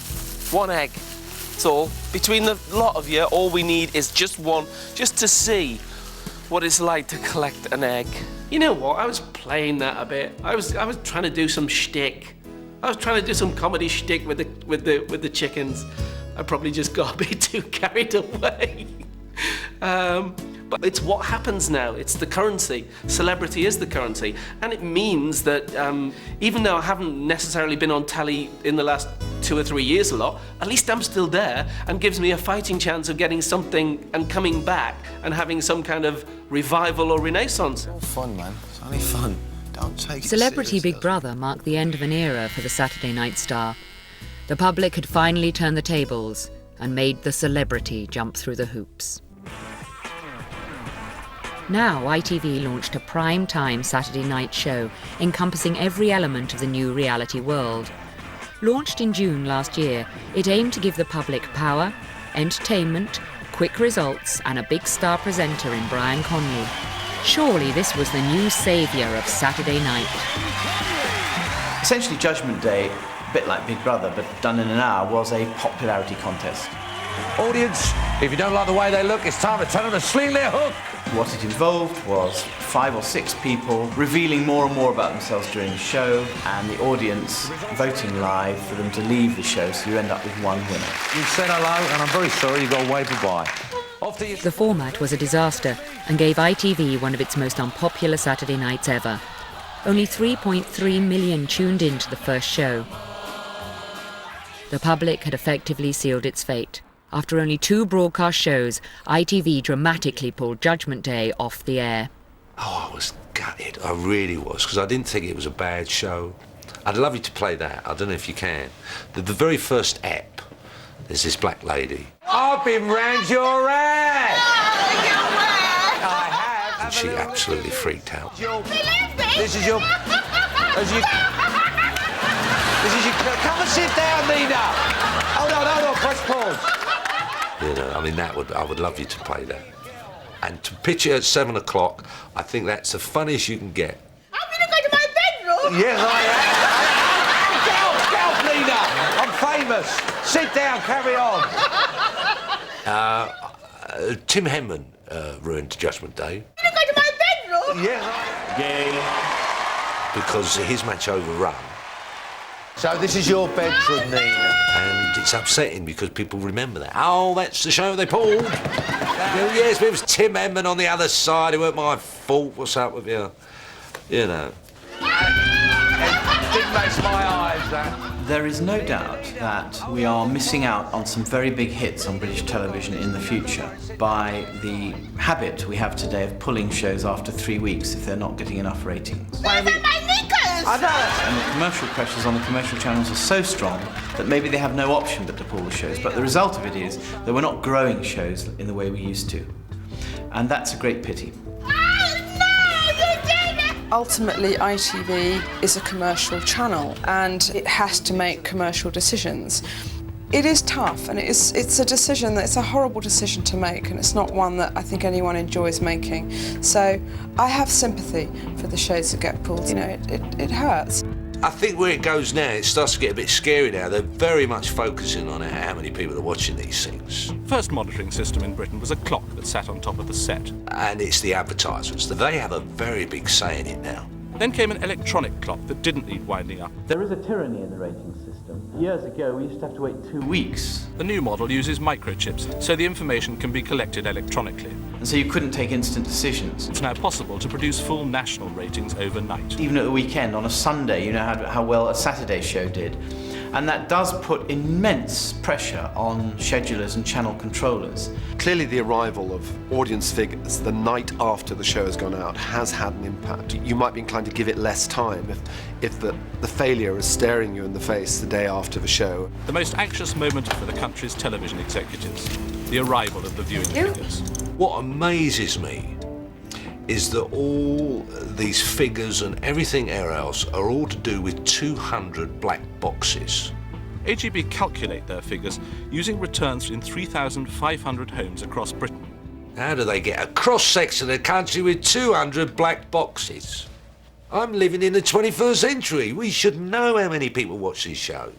egg. That's all. Between the lot of you, all we need is just one, just to see what it's like to collect an egg. You know what? I was playing that a bit. I was trying to do some shtick. I was trying to do some comedy shtick with the chickens. I probably just got a bit too carried away. But it's what happens now. It's the currency. Celebrity is the currency. And it means that even though I haven't necessarily been on telly in the last 2 or 3 years a lot, at least I'm still there and gives me a fighting chance of getting something and coming back and having some kind of revival or renaissance. It's all fun, man. It's only fun. Don't take it Celebrity seriously. Big Brother marked the end of an era for the Saturday night star. The public had finally turned the tables and made the celebrity jump through the hoops. Now ITV launched a prime-time Saturday night show encompassing every element of the new reality world. Launched in June last year, it aimed to give the public power, entertainment, quick results and a big star presenter in Brian Conley. Surely this was the new saviour of Saturday night. Essentially, Judgment Day, a bit like Big Brother, but done in an hour, was a popularity contest. Audience, if you don't like the way they look, it's time to tell them to sling their hook. What it involved was 5 or 6 people revealing more and more about themselves during the show, and the audience voting live for them to leave the show, so you end up with one winner. You said hello, and I'm very sorry you got to wave goodbye. The format was a disaster and gave ITV one of its most unpopular Saturday nights ever. Only 3.3 million tuned in to the first show. The public had effectively sealed its fate. After only 2 broadcast shows, ITV dramatically pulled Judgment Day off the air. Oh, I was gutted. I really was, because I didn't think it was a bad show. I'd love you to play that. I don't know if you can. The very first ep, there's this black lady. I've been round your ass! I have. And she absolutely freaked out. This is your... Come and sit down, Nina! Hold on, press pause. You know, I mean, I would love you to play that. And to pitch it at 7 o'clock, I think that's the funniest you can get. I'm going to go to my bedroom. Yes, I am. Get off, Nina! I'm famous. Sit down, carry on. Tim Henman ruined Judgment Day. I'm going to go to my bedroom. Yes, Gay. Because his match overrun. So this is your bedroom, Nina. And it's upsetting because people remember that. Oh, that's the show they pulled. Oh, yes, but it was Tim Henman on the other side. It weren't my fault. What's up with you? You know. It did make my eyes, that. There is no doubt that we are missing out on some very big hits on British television in the future by the habit we have today of pulling shows after 3 weeks if they're not getting enough ratings. My knickers! I know. And the commercial pressures on the commercial channels are so strong that maybe they have no option but to pull the shows. But the result of it is that we're not growing shows in the way we used to. And that's a great pity. Ultimately, ITV is a commercial channel and it has to make commercial decisions. It is tough and it's a decision it's a horrible decision to make, and it's not one that I think anyone enjoys making. So I have sympathy for the shows that get pulled. You know, it hurts. I think where it goes now, it starts to get a bit scary now. They're very much focusing on how many people are watching these things. First monitoring system in Britain was a clock that sat on top of the set. And it's the advertisements. They have a very big say in it now. Then came an electronic clock that didn't need winding up. There is a tyranny in the rating system. Years ago, we used to have to wait 2 weeks. The new model uses microchips, so the information can be collected electronically. And so you couldn't take instant decisions. It's now possible to produce full national ratings overnight. Even at the weekend, on a Sunday, you know how well a Saturday show did. And that does put immense pressure on schedulers and channel controllers. Clearly the arrival of audience figures the night after the show has gone out has had an impact. You might be inclined to give it less time if the failure is staring you in the face the day after the show. The most anxious moment for the country's television executives, the arrival of the viewing figures. What amazes me is that all these figures and everything else are all to do with 200 black boxes. AGB calculate their figures using returns in 3,500 homes across Britain. How do they get a cross-section of the country with 200 black boxes? I'm living in the 21st century. We should know how many people watch these shows.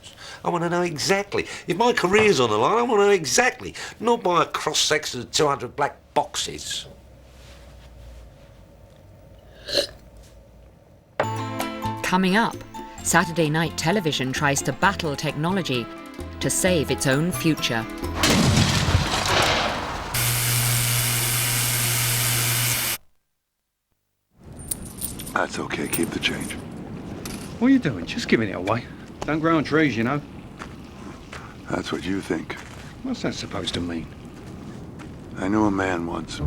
I want to know exactly. If my career's on the line, I want to know exactly, not by a cross-section of 200 black boxes. Coming up, Saturday night television tries to battle technology to save its own future. That's okay, keep the change. What are you doing? Just giving it away. Don't grow on trees, you know. That's what you think. What's that supposed to mean? I knew a man once,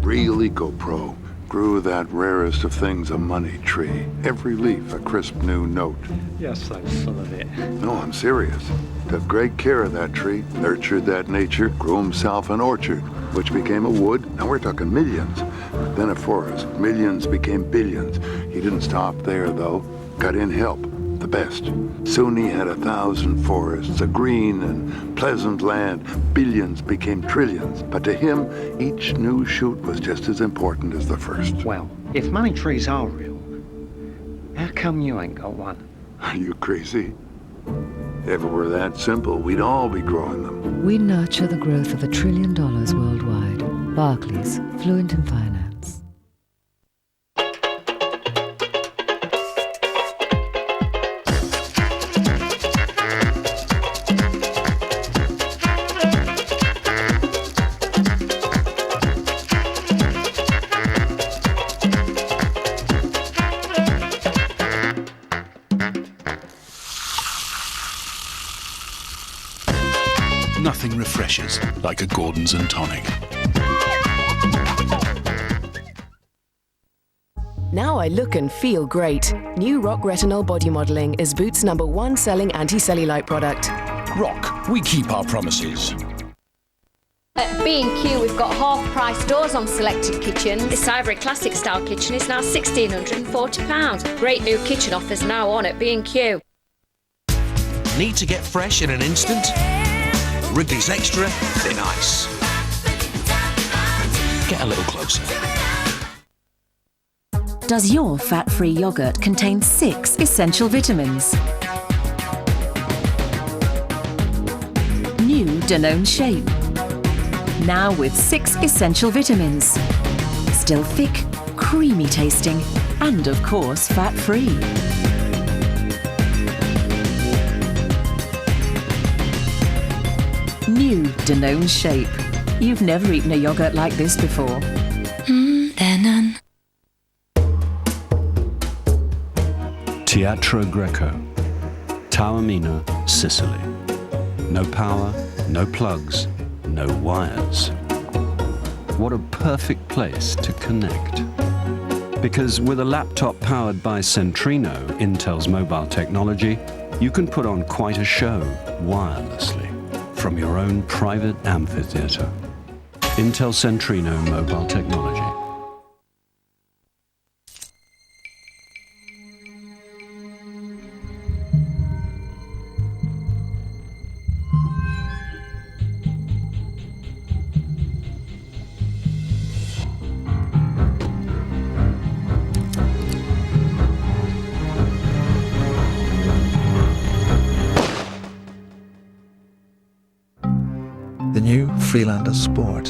real eco-pro, grew that rarest of things, a money tree. Every leaf a crisp new note. You're so full of it. No, I'm serious. Took great care of that tree, nurtured that nature, grew himself an orchard, which became a wood. Now we're talking millions. Then a forest. Millions became billions. He didn't stop there, though. Got in help. The best. Soon he had 1,000 forests, a green and pleasant land. Billions became trillions. But to him, each new shoot was just as important as the first. Well, if money trees are real, how come you ain't got one? Are you crazy? If it were that simple, we'd all be growing them. We nurture the growth of $1 trillion worldwide. Barclays, fluent in finance. nothing refreshes like a Gordon's and Tonic. Now I look and feel great. New Rock Retinol Body Modelling is Boots' #1 selling anti-cellulite product. Rock, we keep our promises. At B&Q, we've got half-price doors on selected kitchens. This Ivory Classic style kitchen is now £1,640. Great new kitchen offers now on at B&Q. Need to get fresh in an instant? Wrigley's Extra Thin Ice. Get a little closer. Does your fat-free yogurt contain 6 essential vitamins? New Danone Shape. Now with 6 essential vitamins. Still thick, creamy tasting, and of course fat-free. New Danone Shape. You've never eaten a yogurt like this before. Danone. Teatro Greco, Taormina, Sicily. No power, no plugs, no wires. What a perfect place to connect. Because with a laptop powered by Centrino, Intel's mobile technology, you can put on quite a show wirelessly from your own private amphitheater. Intel Centrino mobile technology. The new Freelander Sport.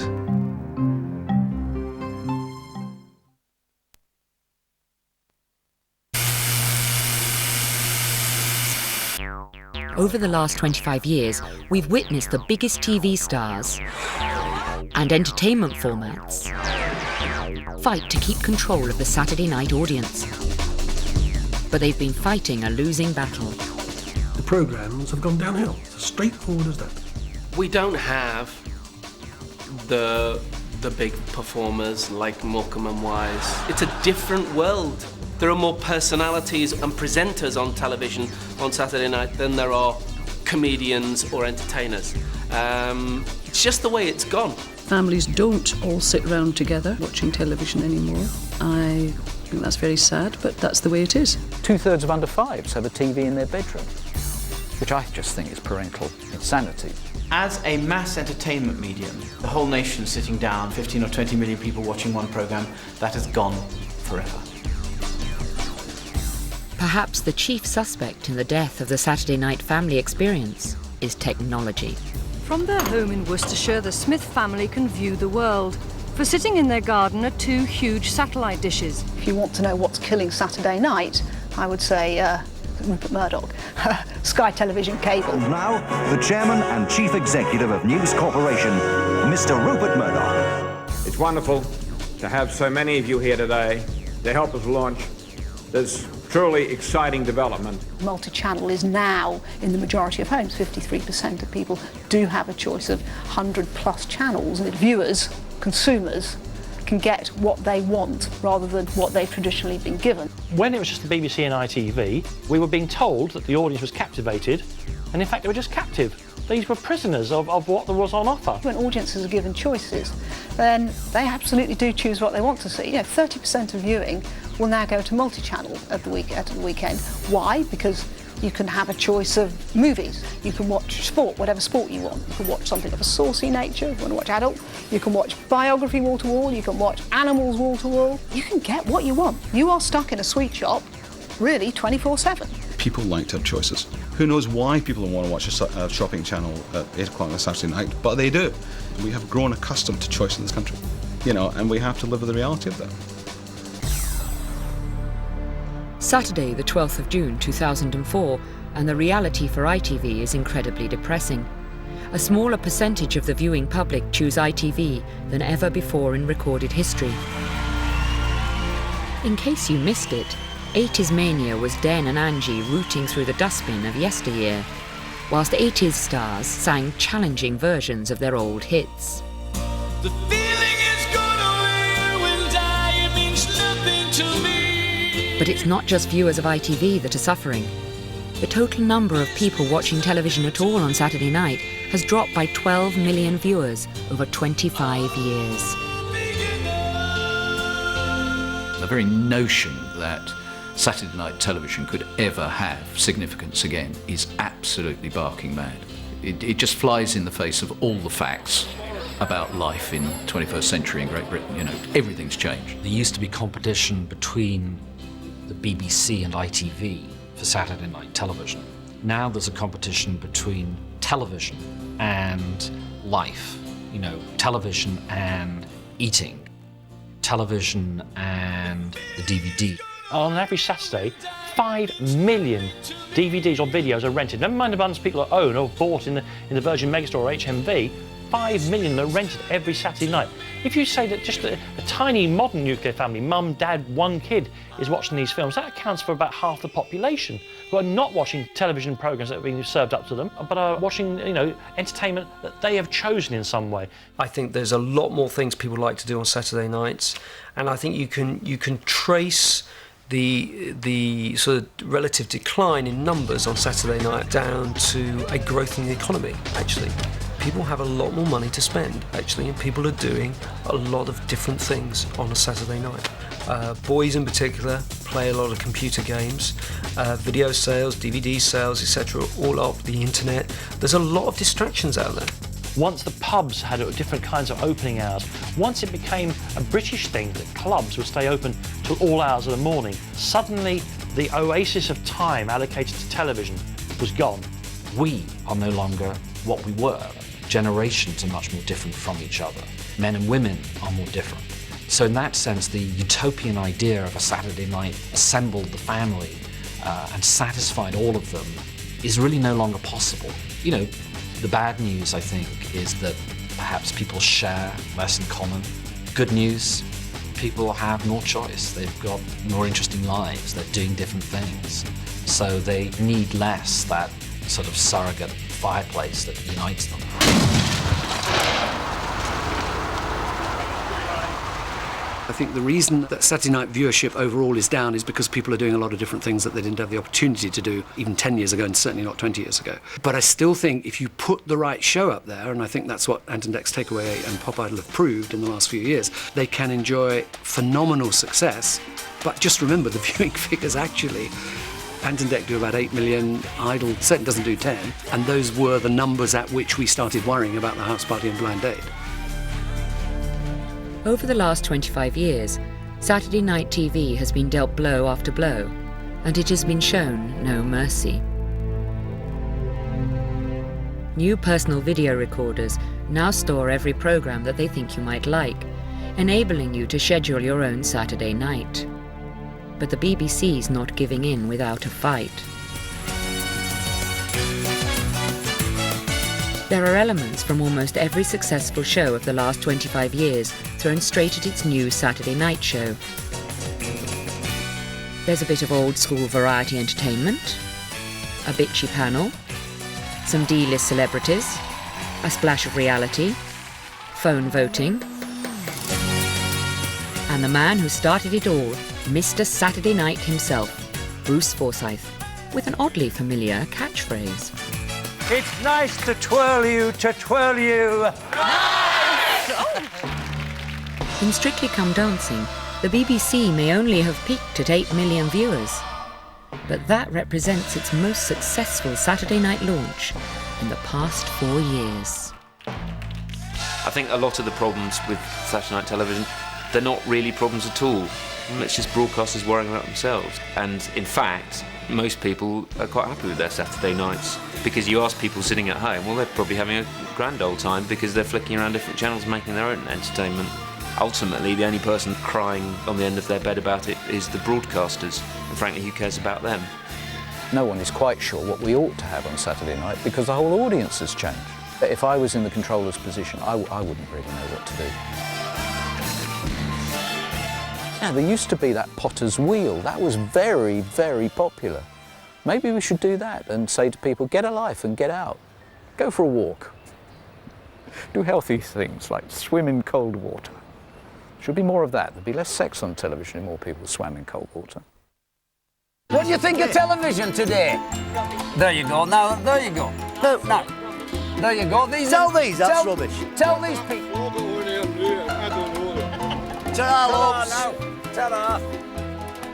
Over the last 25 years, we've witnessed the biggest TV stars and entertainment formats fight to keep control of the Saturday night audience. But they've been fighting a losing battle. The programmes have gone downhill. It's as straightforward as that. We don't have the big performers like Morecambe and Wise. It's a different world. There are more personalities and presenters on television on Saturday night than there are comedians or entertainers. It's just the way it's gone. Families don't all sit round together watching television anymore. I think that's very sad, but that's the way it is. 2/3 of under fives have a TV in their bedroom, which I just think is parental insanity. As a mass entertainment medium, the whole nation sitting down, 15 or 20 million people watching one programme, that has gone forever. Perhaps the chief suspect in the death of the Saturday night family experience is technology. From their home in Worcestershire, the Smith family can view the world. For sitting in their garden are 2 huge satellite dishes. If you want to know what's killing Saturday night, I would say Rupert Murdoch, Sky Television Cable. And now, the Chairman and Chief Executive of News Corporation, Mr. Rupert Murdoch. It's wonderful to have so many of you here today to help us launch this truly exciting development. Multi-channel is now in the majority of homes. 53% of people do have a choice of 100+ channels, and viewers, consumers, can get what they want rather than what they've traditionally been given. When it was just the BBC and ITV, we were being told that the audience was captivated, and in fact they were just captive. These were prisoners of what there was on offer. When audiences are given choices, then they absolutely do choose what they want to see. 30% of viewing will now go to multi-channel at the weekend. Why? Because you can have a choice of movies. You can watch sport, whatever sport you want. You can watch something of a saucy nature, if you want to watch adult. You can watch biography wall to wall. You can watch animals wall to wall. You can get what you want. You are stuck in a sweet shop, really, 24/7. People like to have choices. Who knows why people don't want to watch a shopping channel at 8 o'clock on a Saturday night, but they do. We have grown accustomed to choice in this country, and we have to live with the reality of that. Saturday, the 12th of June 2004, and the reality for ITV is incredibly depressing. A smaller percentage of the viewing public choose ITV than ever before in recorded history. In case you missed it, 80s Mania was Den and Angie rooting through the dustbin of yesteryear. whilst 80s stars sang challenging versions of their old hits. The feeling is gone away when die means nothing to me. But it's not just viewers of ITV that are suffering. The total number of people watching television at all on Saturday night has dropped by 12 million viewers over 25 years. The very notion that Saturday night television could ever have significance again is absolutely barking mad. It just flies in the face of all the facts about life in 21st century in Great Britain. You know, everything's changed. There used to be competition between the BBC and ITV for Saturday night television. Now there's a competition between television and life. You know, television and eating, television and the DVD. On an average Saturday, 5 million DVDs or videos are rented. Never mind the ones people own or bought in the Virgin Megastore or HMV. 5 million are rented every Saturday night. If you say that just a tiny modern nuclear family, mum, dad, one kid, is watching these films, that accounts for about half the population who are not watching television programmes that are being served up to them, but are watching, you know, entertainment that they have chosen in some way. I think there's a lot more things people like to do on Saturday nights, and I think you can trace the sort of relative decline in numbers on Saturday night down to a growth in the economy, actually. People have a lot more money to spend, actually, and people are doing a lot of different things on a Saturday night. Boys in particular play a lot of computer games, video sales, DVD sales, etc., all up the internet. There's a lot of distractions out there. Once the pubs had different kinds of opening hours, once it became a British thing that clubs would stay open till all hours of the morning, suddenly the oasis of time allocated to television was gone. We are no longer what we were. Generations are much more different from each other. Men and women are more different. So in that sense, the utopian idea of a Saturday night assembled the family and satisfied all of them is really no longer possible. You know, the bad news, I think, is that perhaps people share less in common. Good news, people have more choice. They've got more interesting lives. They're doing different things. So they need less that sort of surrogate fireplace that unites them. I think the reason that Saturday night viewership overall is down is because people are doing a lot of different things that they didn't have the opportunity to do even 10 years ago and certainly not 20 years ago. But I still think if you put the right show up there, and I think that's what Ant and Dec's Takeaway and Pop Idol have proved in the last few years, they can enjoy phenomenal success. But just remember the viewing figures actually. Ant and Dec do about 8 million, Idol certainly doesn't do 10, and those were the numbers at which we started worrying about the House Party and Blind Date. Over the last 25 years, Saturday night TV has been dealt blow after blow, and it has been shown no mercy. New personal video recorders now store every programme that they think you might like, enabling you to schedule your own Saturday night. But the BBC's not giving in without a fight. There are elements from almost every successful show of the last 25 years thrown straight at its new Saturday night show. There's a bit of old-school variety entertainment, a bitchy panel, some D-list celebrities, a splash of reality, phone voting, and the man who started it all, Mr. Saturday Night himself, Bruce Forsyth, with an oddly familiar catchphrase. It's nice to twirl you, to twirl you. Nice! In Strictly Come Dancing, the BBC may only have peaked at 8 million viewers, but that represents its most successful Saturday night launch in the past 4 years. I think a lot of the problems with Saturday night television, they're not really problems at all. It's just broadcasters worrying about themselves. And in fact, most people are quite happy with their Saturday nights, because you ask people sitting at home, well, they're probably having a grand old time because they're flicking around different channels making their own entertainment. Ultimately, the only person crying on the end of their bed about it is the broadcasters, and frankly, who cares about them? No one is quite sure what we ought to have on Saturday night because the whole audience has changed. If I was in the controller's position, I wouldn't really know what to do. Now, there used to be that Potter's Wheel. That was very, very popular. Maybe we should do that and say to people, get a life and get out. Go for a walk. Do healthy things like swim in cold water. Should be more of that. There'd be less sex on television if more people swam in cold water. What do you think of television today? There you go. Now, there you go. No. There you go. That's rubbish. Tell these people. Ta-ra.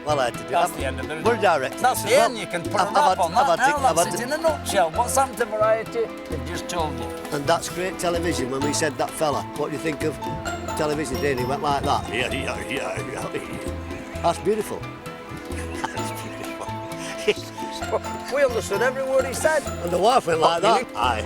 Well, I had to do That's the end of it. We're direct. That's the end. You can put a wrap on that now. That's it in a nutshell. What's happened to Variety? They've just told you. And that's great television. When we said that fella, what do you think of television? Then he went like that. Yeah. That's beautiful. We understood every word he said. And the wife went like that. Aye.